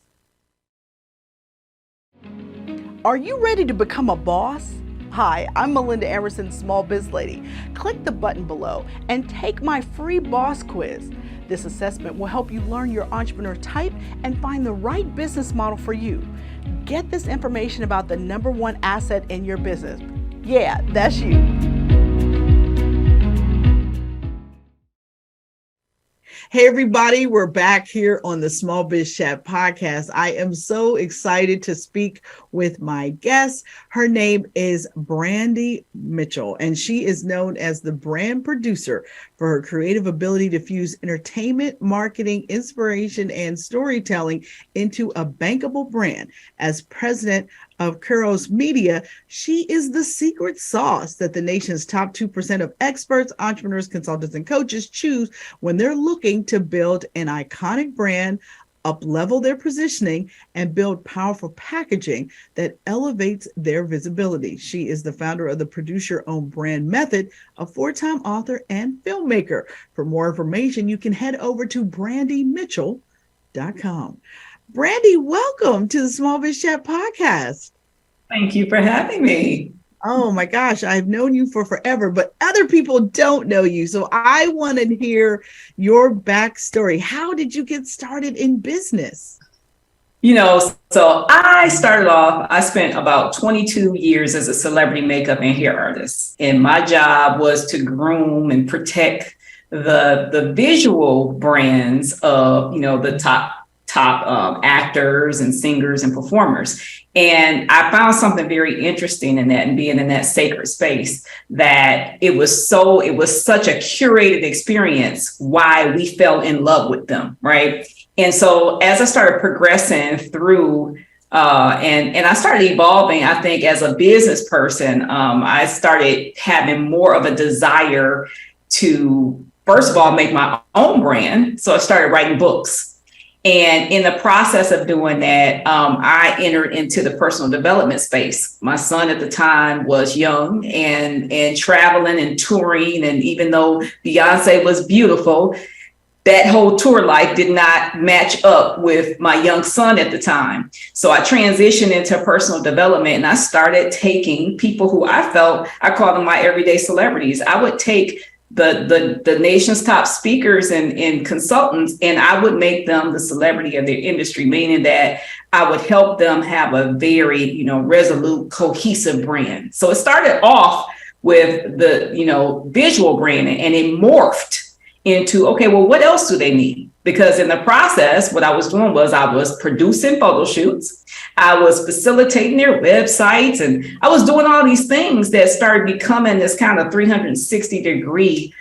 Are you ready to become a boss? Hi, I'm Melinda Emerson, Small Biz Lady. Click the button below and take my free boss quiz. This assessment will help you learn your entrepreneur type and find the right business model for you. Get this information about the #1 asset in your business. Yeah, that's you. Hey, everybody, we're back here on the Small Biz Chat podcast. I am so excited to speak with my guest. Her name is Brandi Mitchell, and she is known as the brand producer for her creative ability to fuse entertainment, marketing, inspiration, and storytelling into a bankable brand. As president of KORIS Media, she is the secret sauce that the nation's top 2% of experts, entrepreneurs, consultants, and coaches choose when they're looking to build an iconic brand, up-level their positioning, and build powerful packaging that elevates their visibility. She is the founder of the Producer-Owned Brand Method, a 4-time author and filmmaker. For more information, you can head over to brandimitchell.com. Brandi, welcome to the Small Biz Chat podcast. Thank you for having me. Oh my gosh, I've known you for forever, but other people don't know you. So I want to hear your backstory. How did you get started in business? So I started off, I spent about 22 years as a celebrity makeup and hair artist. And my job was to groom and protect the visual brands of, the top actors and singers and performers. And I found something very interesting in that, and being in that sacred space, that it was such a curated experience, why we fell in love with them, right? And so as I started progressing through and I started evolving, I think, as a business person, I started having more of a desire to, first of all, make my own brand. So I started writing books. And in the process of doing that, I entered into the personal development space. My son at the time was young and traveling and touring. And even though Beyonce was beautiful, that whole tour life did not match up with my young son at the time. So I transitioned into personal development, and I started taking people who I call them my everyday celebrities. I would take the nation's top speakers and consultants, and I would make them the celebrity of their industry, meaning that I would help them have a very, resolute, cohesive brand. So it started off with the, visual branding, and it morphed into, okay, well, what else do they need? Because in the process, what I was doing was I was producing photo shoots, I was facilitating their websites, and I was doing all these things that started becoming this kind of 360-degree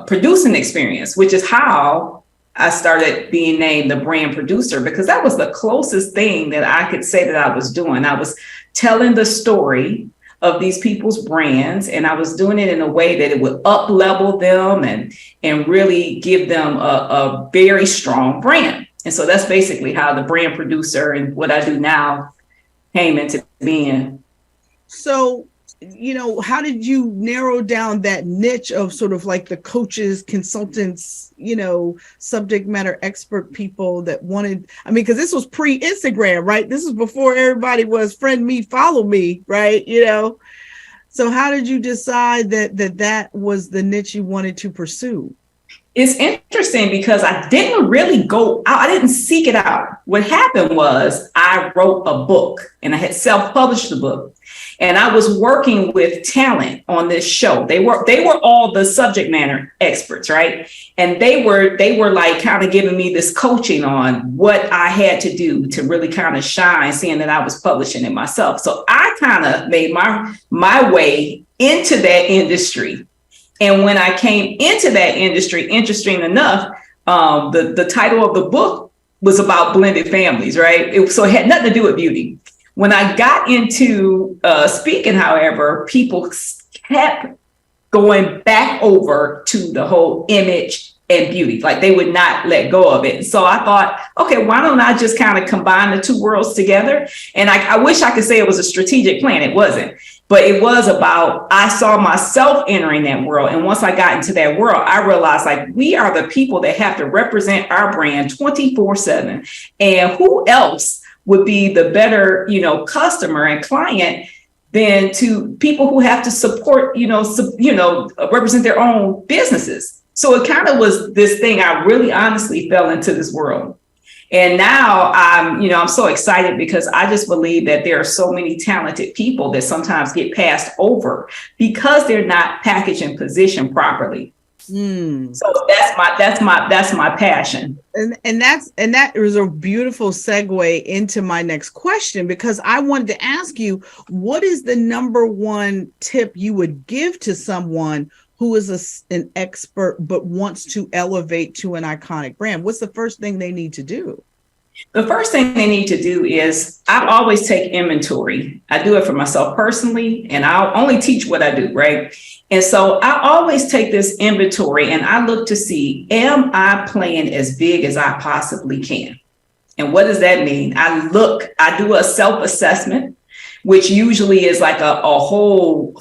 producing experience, which is how I started being named the brand producer, because that was the closest thing that I could say that I was doing. I was telling the story of these people's brands, and I was doing it in a way that it would up level them and really give them a very strong brand. And so that's basically how the brand producer and what I do now came into being. So, how did you narrow down that niche of sort of like the coaches, consultants, subject matter expert people that wanted, because this was pre-Instagram, right? This was before everybody was friend me, follow me, right? So how did you decide that was the niche you wanted to pursue? It's interesting because I didn't really go out. I didn't seek it out. What happened was I wrote a book, and I had self-published the book. And I was working with talent on this show. They were all the subject matter experts, right? And they were like kind of giving me this coaching on what I had to do to really kind of shine, seeing that I was publishing it myself. So I kind of made my way into that industry. And when I came into that industry, interesting enough, the title of the book was about blended families, right? So it had nothing to do with beauty. When I got into speaking, however, people kept going back over to the whole image and beauty, like they would not let go of it. So I thought, okay, why don't I just kind of combine the two worlds together? And I wish I could say it was a strategic plan. It wasn't. But it was about, I saw myself entering that world. And once I got into that world, I realized like we are the people that have to represent our brand 24/7. And who else would be the better, customer and client than to people who have to support, represent their own businesses. So it kind of was this thing. I really honestly fell into this world. And now I'm so excited because I just believe that there are so many talented people that sometimes get passed over because they're not packaged and positioned properly. So that's my passion. And that is a beautiful segue into my next question, because I wanted to ask you, what is the number one tip you would give to someone who is an expert but wants to elevate to an iconic brand? What's the first thing they need to do? The first thing they need to do is I always take inventory. I do it for myself personally, and I'll only teach what I do, right? And so I always take this inventory and I look to see, am I playing as big as I possibly can? And what does that mean? I do a self-assessment, which usually is like a whole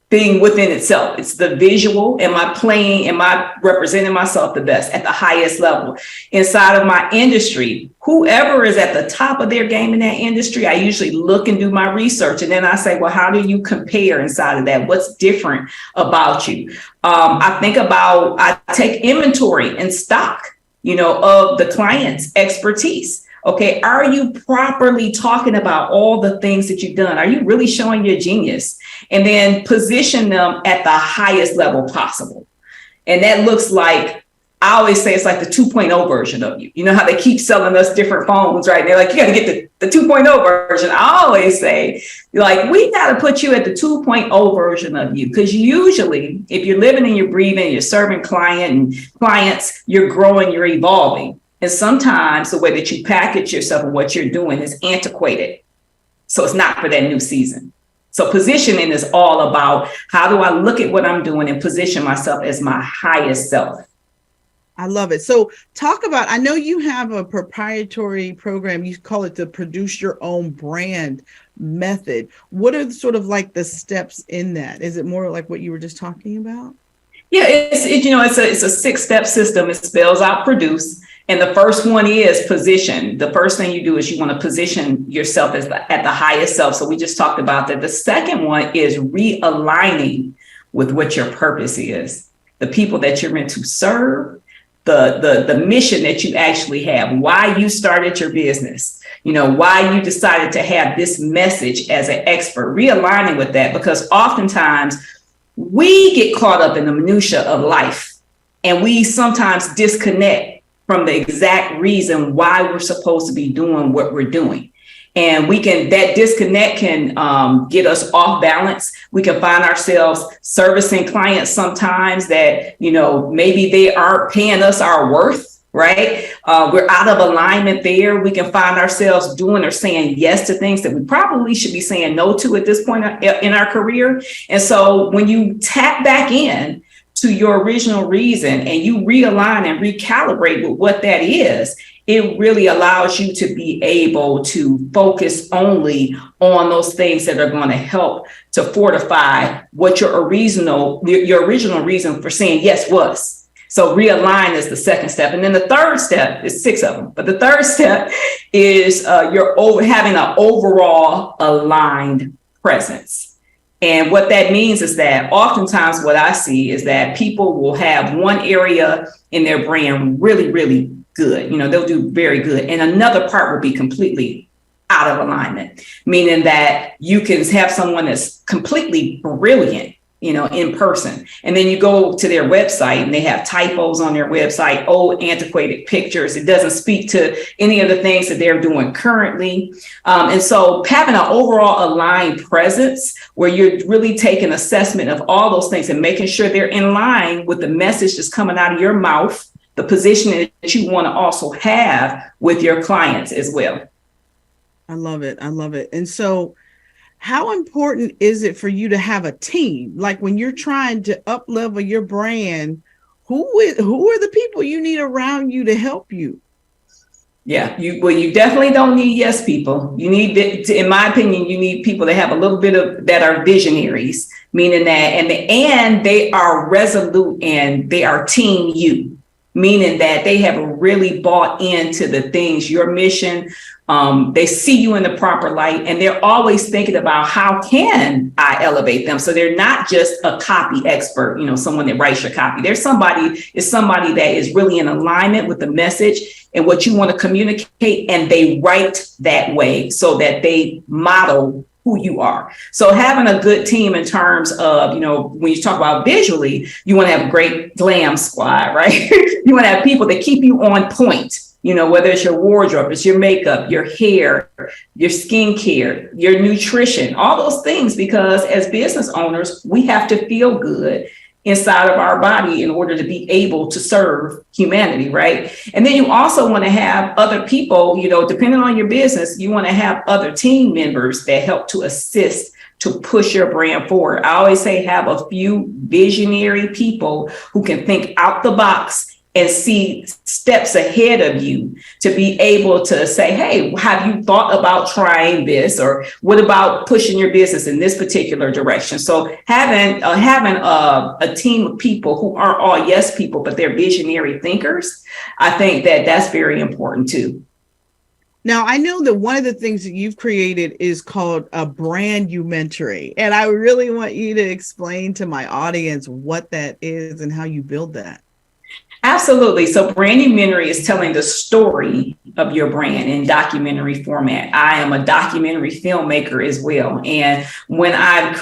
thing within itself. It's the visual. Am I representing myself the best at the highest level inside of my industry? Whoever is at the top of their game in that industry, I usually look and do my research. And then I say, well, how do you compare inside of that? What's different about you? I take inventory and stock, of the client's expertise. Okay, are you properly talking about all the things that you've done? Are you really showing your genius? And then position them at the highest level possible. And that looks like, I always say it's like the 2.0 version of you. You know how they keep selling us different phones, right? They're like, you got to get the 2.0 version. I always say, like, we got to put you at the 2.0 version of you. Because usually, if you're living and you're breathing, you're serving clients, you're growing, you're evolving. And sometimes the way that you package yourself and what you're doing is antiquated. So it's not for that new season. So positioning is all about, how do I look at what I'm doing and position myself as my highest self? I love it. So talk about, I know you have a proprietary program, you call it the Produce Your Own Brand method. What are sort of like the steps in that? Is it more like what you were just talking about? Yeah, it's a 6-step system. It spells out produce. And the first one is position. The first thing you do is you want to position yourself at the highest self. So we just talked about that. The second one is realigning with what your purpose is, the people that you're meant to serve, the mission that you actually have, why you started your business. why you decided to have this message as an expert, realigning with that, because oftentimes we get caught up in the minutia of life and we sometimes disconnect from the exact reason why we're supposed to be doing what we're doing. And that disconnect can get us off balance. We can find ourselves servicing clients sometimes that, maybe they aren't paying us our worth, right? We're out of alignment there. We can find ourselves doing or saying yes to things that we probably should be saying no to at this point in our career. And so when you tap back in to your original reason and you realign and recalibrate with what that is, it really allows you to be able to focus only on those things that are going to help to fortify what your original reason for saying yes was. So realign is the second step. And then the third step is 6 of them. But the third step is having an overall aligned presence. And what that means is that oftentimes what I see is that people will have one area in their brand really, really good. They'll do very good. And another part will be completely out of alignment, meaning that you can have someone that's completely brilliant, in person. And then you go to their website and they have typos on their website, old antiquated pictures. It doesn't speak to any of the things that they're doing currently. And so having an overall aligned presence where you're really taking assessment of all those things and making sure they're in line with the message that's coming out of your mouth, the positioning that you want to also have with your clients as well. I love it. I love it. And so how important is it for you to have a team? Like when you're trying to up-level your brand, who are the people you need around you to help you? Yeah, you definitely don't need yes people. You need, in my opinion, you need people that have a little bit of, that are visionaries, meaning that, and they are resolute and they are team you, meaning that they have really bought into the things, your mission. They see you in the proper light and they're always thinking about how can I elevate them? So they're not just a copy expert, someone that writes your copy. There's somebody that is really in alignment with the message and what you want to communicate, and they write that way so that they model who you are. So having a good team in terms of, when you talk about visually, you want to have a great glam squad, right? You want to have people that keep you on point. Whether it's your wardrobe, it's your makeup, your hair, your skincare, your nutrition, all those things, because as business owners, we have to feel good inside of our body in order to be able to serve humanity, right? And then you also want to have other people, depending on your business, you want to have other team members that help to assist to push your brand forward. I always say have a few visionary people who can think out the box and see steps ahead of you to be able to say, hey, have you thought about trying this? Or what about pushing your business in this particular direction? So having a team of people who aren't all yes people, but they're visionary thinkers, I think that's very important too. Now, I know that one of the things that you've created is called a brand mentoring, and I really want you to explain to my audience what that is and how you build that. Absolutely. So Brandi is telling the story of your brand in documentary format. I am a documentary filmmaker as well. And when I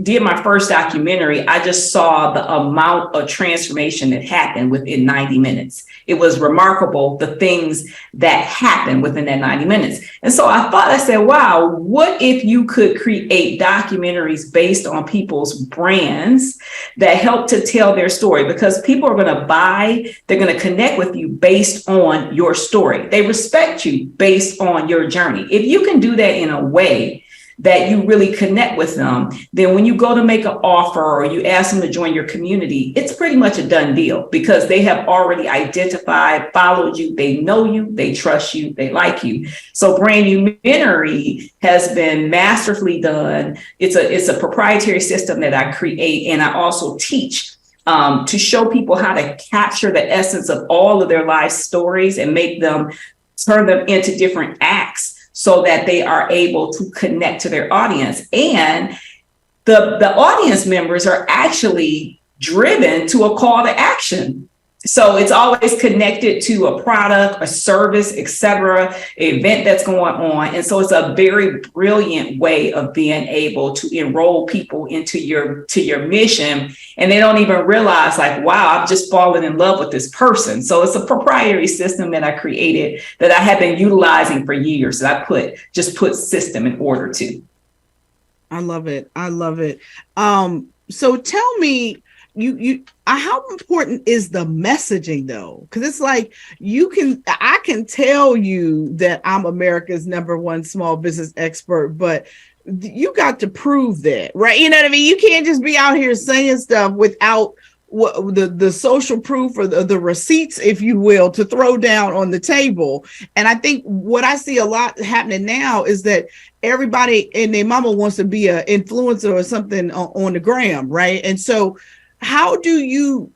did my first documentary, I just saw the amount of transformation that happened within 90 minutes. It was remarkable, the things that happened within that 90 minutes. And so I said, wow, what if you could create documentaries based on people's brands that help to tell their story? Because people are going to buy, they're going to connect with you based on your story. They respect you based on your journey. If you can do that in a way that you really connect with them, then when you go to make an offer or you ask them to join your community, it's pretty much a done deal because they have already identified, followed you, they know you, they trust you, they like you. So Brandi has been masterfully done. It's a proprietary system that I create, and I also teach to show people how to capture the essence of all of their life stories and turn them into different acts so that they are able to connect to their audience. And the audience members are actually driven to a call to action So it's always connected to a product, a service, etc., event that's going on. And so it's a very brilliant way of being able to enroll people into your mission. And they don't even realize, like, wow, I've just fallen in love with this person. So it's a proprietary system that I created that I have been utilizing for years, that I put system in order to. I love it. I love it. So tell me, how important is the messaging though? Because it's like I can tell you that I'm America's #1 small business expert, but you got to prove that, right? You know what I mean? You can't just be out here saying stuff without the social proof or the receipts, if you will, to throw down on the table. And I think what I see a lot happening now is that everybody and their mama wants to be an influencer or something on the gram, right? And so how do you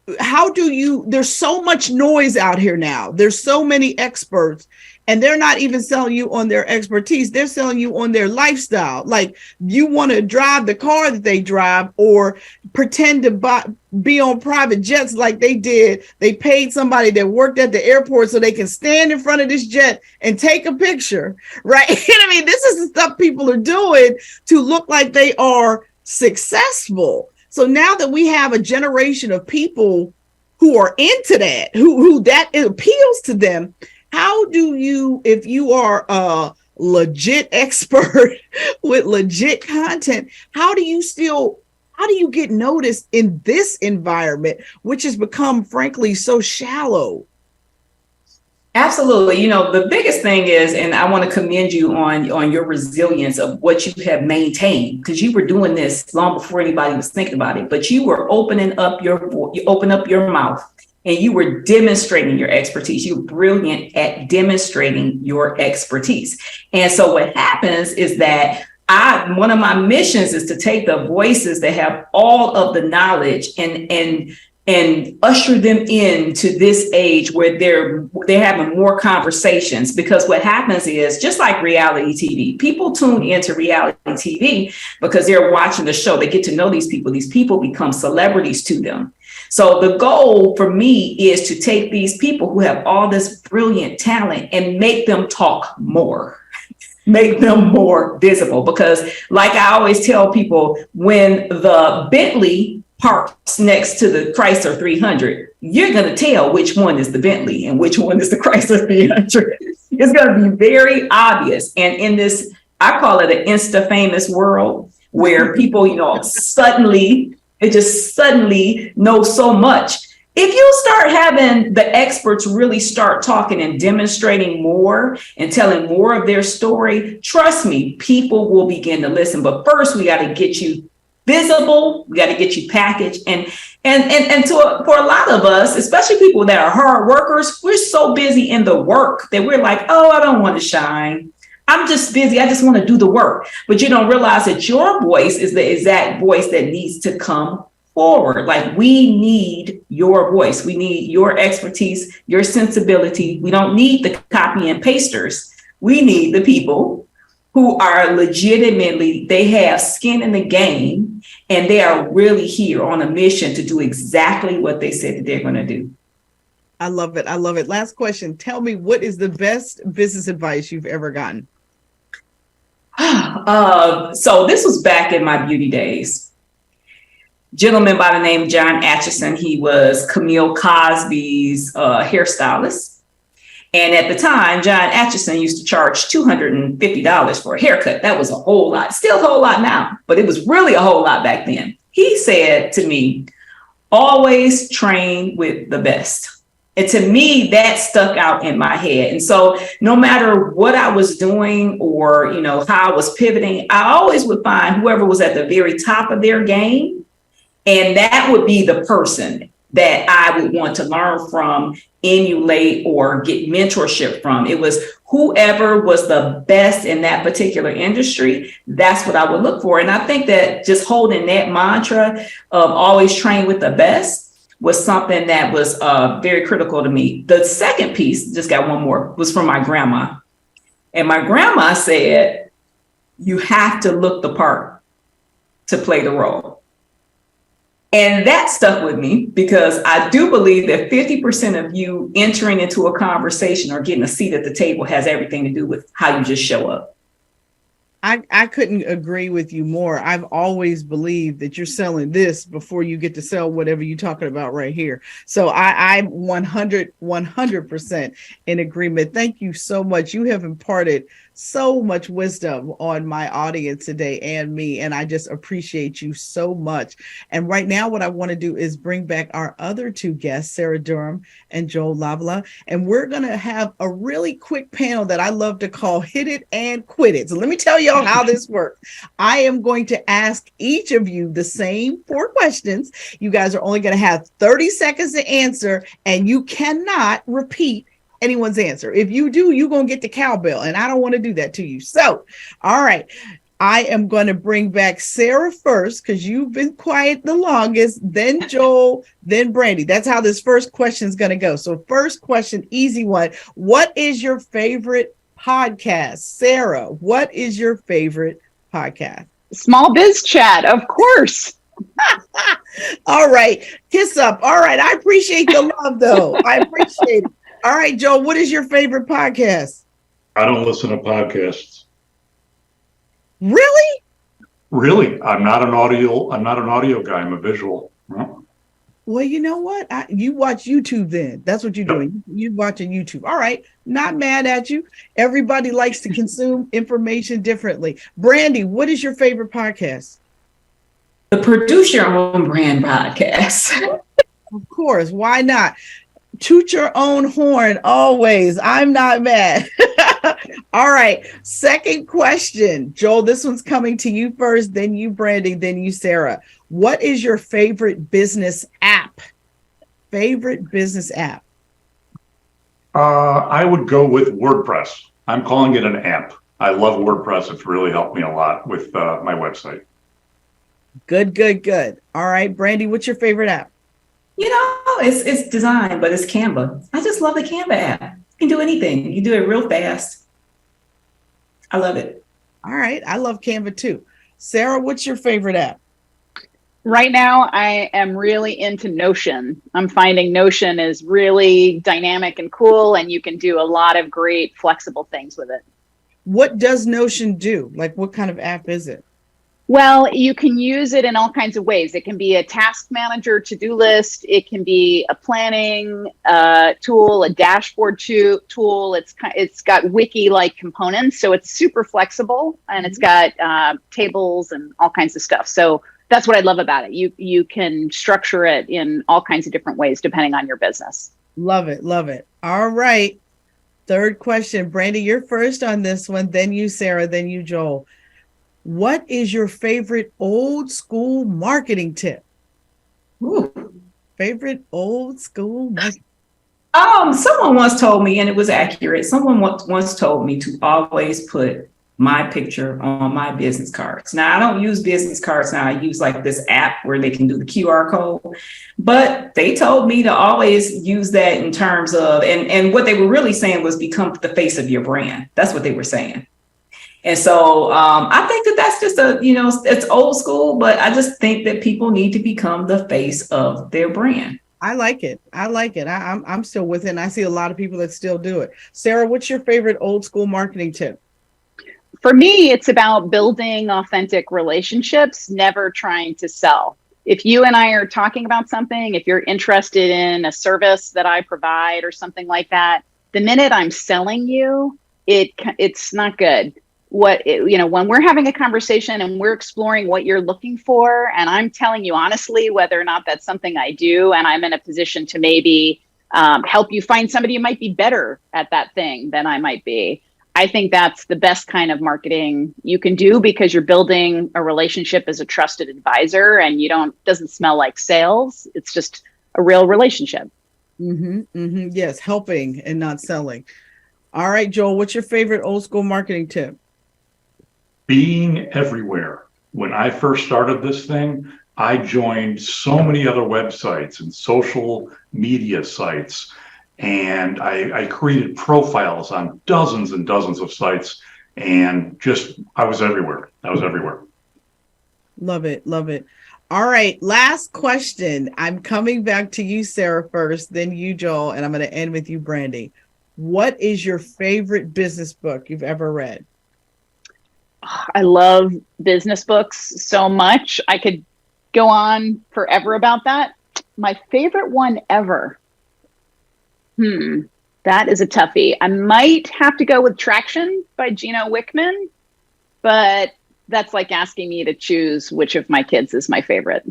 there's so much noise out here now. There's so many experts, and they're not even selling you on their expertise. They're selling you on their lifestyle. Like, you want to drive the car that they drive, or pretend to be on private jets like they did. They paid somebody that worked at the airport so they can stand in front of this jet and take a picture, right? I mean, this is the stuff people are doing to look like they are successful. So now that we have a generation of people who are into that, who that appeals to them, how do you, if you are a legit expert with legit content, how do you get noticed in this environment, which has become, frankly, so shallow? Absolutely. The biggest thing is, and I want to commend you on your resilience of what you have maintained, because you were doing this long before anybody was thinking about it, but you were open up your mouth and you were demonstrating your expertise. You're brilliant at demonstrating your expertise. And so what happens is that one of my missions is to take the voices that have all of the knowledge and usher them into this age where they're having more conversations. Because what happens is, just like reality TV, people tune into reality TV because they're watching the show. They get to know these people. These people become celebrities to them. So the goal for me is to take these people who have all this brilliant talent and make them talk more. Make them more visible. Because, like I always tell people, when the Bentley parks next to the Chrysler 300, you're going to tell which one is the Bentley and which one is the Chrysler 300. It's going to be very obvious. And in this, I call it an insta famous world, where people, suddenly know so much. If you start having the experts really start talking and demonstrating more and telling more of their story, trust me, people will begin to listen. But first, we got to get you visible. We got to get you packaged. And for a lot of us, especially people that are hard workers, we're so busy in the work that we're like, oh, I don't want to shine. I'm just busy. I just want to do the work. But you don't realize that your voice is the exact voice that needs to come forward. Like, we need your voice. We need your expertise, your sensibility. We don't need the copy and pasters. We need the people who are legitimately, they have skin in the game, and they are really here on a mission to do exactly what they said that they're going to do. I love it. I love it. Last question. Tell me, what is the best business advice you've ever gotten? So this was back in my beauty days. Gentleman by the name of John Atchison. He was Camille Cosby's hairstylist. And at the time, John Atchison used to charge $250 for a haircut. That was a whole lot. Still a whole lot now, but it was really a whole lot back then. He said to me, always train with the best. And to me, that stuck out in my head. And so no matter what I was doing or, how I was pivoting, I always would find whoever was at the very top of their game. And that would be the person that I would want to learn from, emulate, or get mentorship from. It was whoever was the best in that particular industry. That's what I would look for. And I think that just holding that mantra of always train with the best was something that was very critical to me. The second piece, just got one more, was from my grandma. And my grandma said, you have to look the part to play the role. And that stuck with me because I do believe that 50% of you entering into a conversation or getting a seat at the table has everything to do with how you just show up. I couldn't agree with you more. I've always believed that you're selling this before you get to sell whatever you're talking about right here. So I'm 100% in agreement. Thank you so much. You have imparted so much wisdom on my audience today and me, and I just appreciate you so much. And right now, what I want to do is bring back our other two guests, Sarah Durham and Joel Libava, and we're going to have a really quick panel that I love to call Hit It and Quit It. So let me tell y'all how this works. I am going to ask each of you the same 4 questions. You guys are only going to have 30 seconds to answer, and you cannot repeat anyone's answer. If you do, you're going to get the cowbell, and I don't want to do that to you. So, all right, I am going to bring back Sarah first because you've been quiet the longest, then Joel, then Brandi. That's how this first question is going to go. So first question, easy one. What is your favorite podcast? Sarah, what is your favorite podcast? SmallBizChat, of course. All right, kiss up. All right, I appreciate the love, though. I appreciate it. All right, Joe, what is your favorite podcast? I don't listen to podcasts. Really? Really, I'm not an audio guy. I'm a visual. Well, you know what? You watch YouTube then. That's what you're doing. You're watching YouTube. All right. Not mad at you. Everybody likes to consume information differently. Brandi, what is your favorite podcast? The Produce Your Own Brand podcast. Of course. Why not? Toot your own horn always. I'm not mad. All right. Second question. Joel, this one's coming to you first, then you, Brandi, then you, Sarah. What is your favorite business app? Favorite business app? I would go with WordPress. I'm calling it an app. I love WordPress. It's really helped me a lot with my website. Good. All right, Brandi, what's your favorite app? You know, it's design, but it's Canva. I just love the Canva app. You can do anything. You do it real fast. I love it. All right. I love Canva too. Sarah, what's your favorite app? Right now, I am really into Notion. I'm finding Notion is really dynamic and cool, and you can do a lot of great flexible things with it. What does Notion do? Like, what kind of app is it? Well, you can use it in all kinds of ways. It can be a task manager, to-do list. It can be a planning tool, a dashboard tool. It's got wiki-like components, so it's super flexible, and it's got tables and all kinds of stuff. So that's what I love about it. You can structure it in all kinds of different ways depending on your business. Love it. All right. Third question. Brandi, you're first on this one, then you, Sarah, then you, Joel. What is your favorite old school marketing tip? Ooh. Favorite old school marketing? Someone once told me, and it was accurate. Someone once told me to always put my picture on my business cards. Now, I don't use business cards now. I use like this app where they can do the QR code. But they told me to always use that in terms of, and what they were really saying was become the face of your brand. That's what they were saying. And so I think that's just it's old school, but I just think that people need to become the face of their brand. I like it. I'm still with it. And I see a lot of people that still do it. Sarah, what's your favorite old school marketing tip? For me, it's about building authentic relationships, never trying to sell. If you and I are talking about something, if you're interested in a service that I provide or something like that, the minute I'm selling you, it's not good. When we're having a conversation and we're exploring what you're looking for, and I'm telling you honestly whether or not that's something I do, and I'm in a position to maybe help you find somebody who might be better at that thing than I might be. I think that's the best kind of marketing you can do because you're building a relationship as a trusted advisor, and doesn't smell like sales. It's just a real relationship. Yes, helping and not selling. All right, Joel, what's your favorite old school marketing tip? Being everywhere. When I first started this thing, I joined so many other websites and social media sites, and I created profiles on dozens and dozens of sites, and I was everywhere. Love it. All right, last question. I'm coming back to you, Sarah, first, then you, Joel, and I'm going to end with you, Brandi. What is your favorite business book you've ever read? I love business books so much. I could go on forever about that. My favorite one ever. That is a toughie. I might have to go with Traction by Gino Wickman, but that's like asking me to choose which of my kids is my favorite.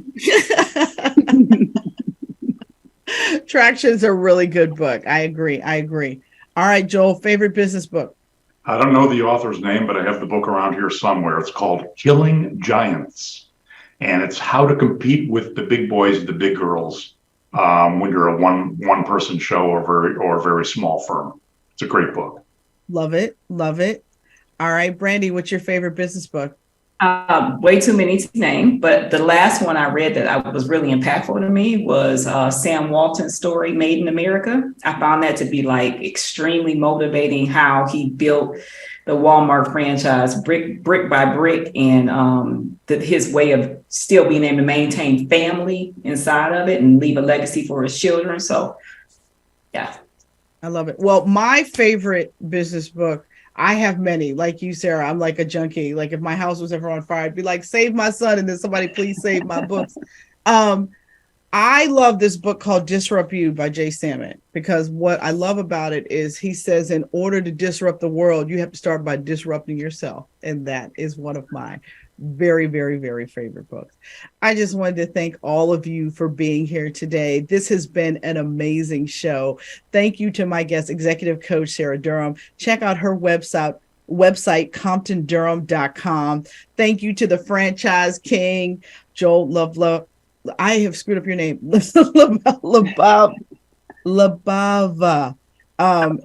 Traction's a really good book. I agree. All right, Joel, favorite business book? I don't know the author's name, but I have the book around here somewhere. It's called Killing Giants. And it's how to compete with the big boys and the big girls when you're a one person show or a very small firm. It's a great book. Love it. All right, Brandi, what's your favorite business book? Way too many to name, but the last one I read that was really impactful to me was Sam Walton's story, Made in America. I found that to be like extremely motivating, how he built the Walmart franchise brick by brick, and his way of still being able to maintain family inside of it and leave a legacy for his children. So, yeah. I love it. Well, my favorite business book, I have many, like you, Sarah. I'm like a junkie. Like if my house was ever on fire, I'd be like, save my son. And then somebody please save my books. I love this book called Disrupt You by Jay Samit, because what I love about it is he says, in order to disrupt the world, you have to start by disrupting yourself. And that is one of my very, very, very favorite books. I just wanted to thank all of you for being here today. This has been an amazing show. Thank you to my guest, executive coach Sarah Durham. Check out her website, ComptonDurham.com. Thank you to the franchise king, Joel Lovelove. I have screwed up your name. Libava.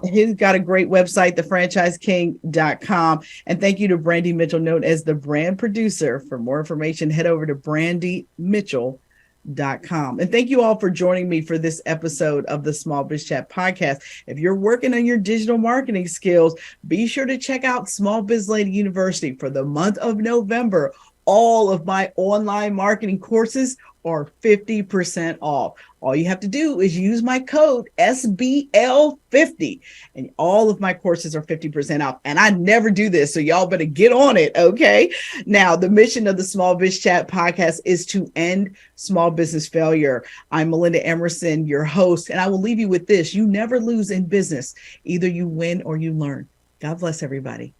He's got a great website, thefranchiseking.com. And thank you to Brandi Mitchell, known as the brand producer. For more information, head over to brandimitchell.com. And thank you all for joining me for this episode of the Small Biz Chat podcast. If you're working on your digital marketing skills, be sure to check out Small Biz Lady University for the month of November. All of my online marketing courses are 50% off. All you have to do is use my code SBL50 and all of my courses are 50% off. And I never do this, so y'all better get on it, okay? Now, the mission of the Small Biz Chat podcast is to end small business failure. I'm Melinda Emerson, your host, and I will leave you with this. You never lose in business. Either you win or you learn. God bless everybody.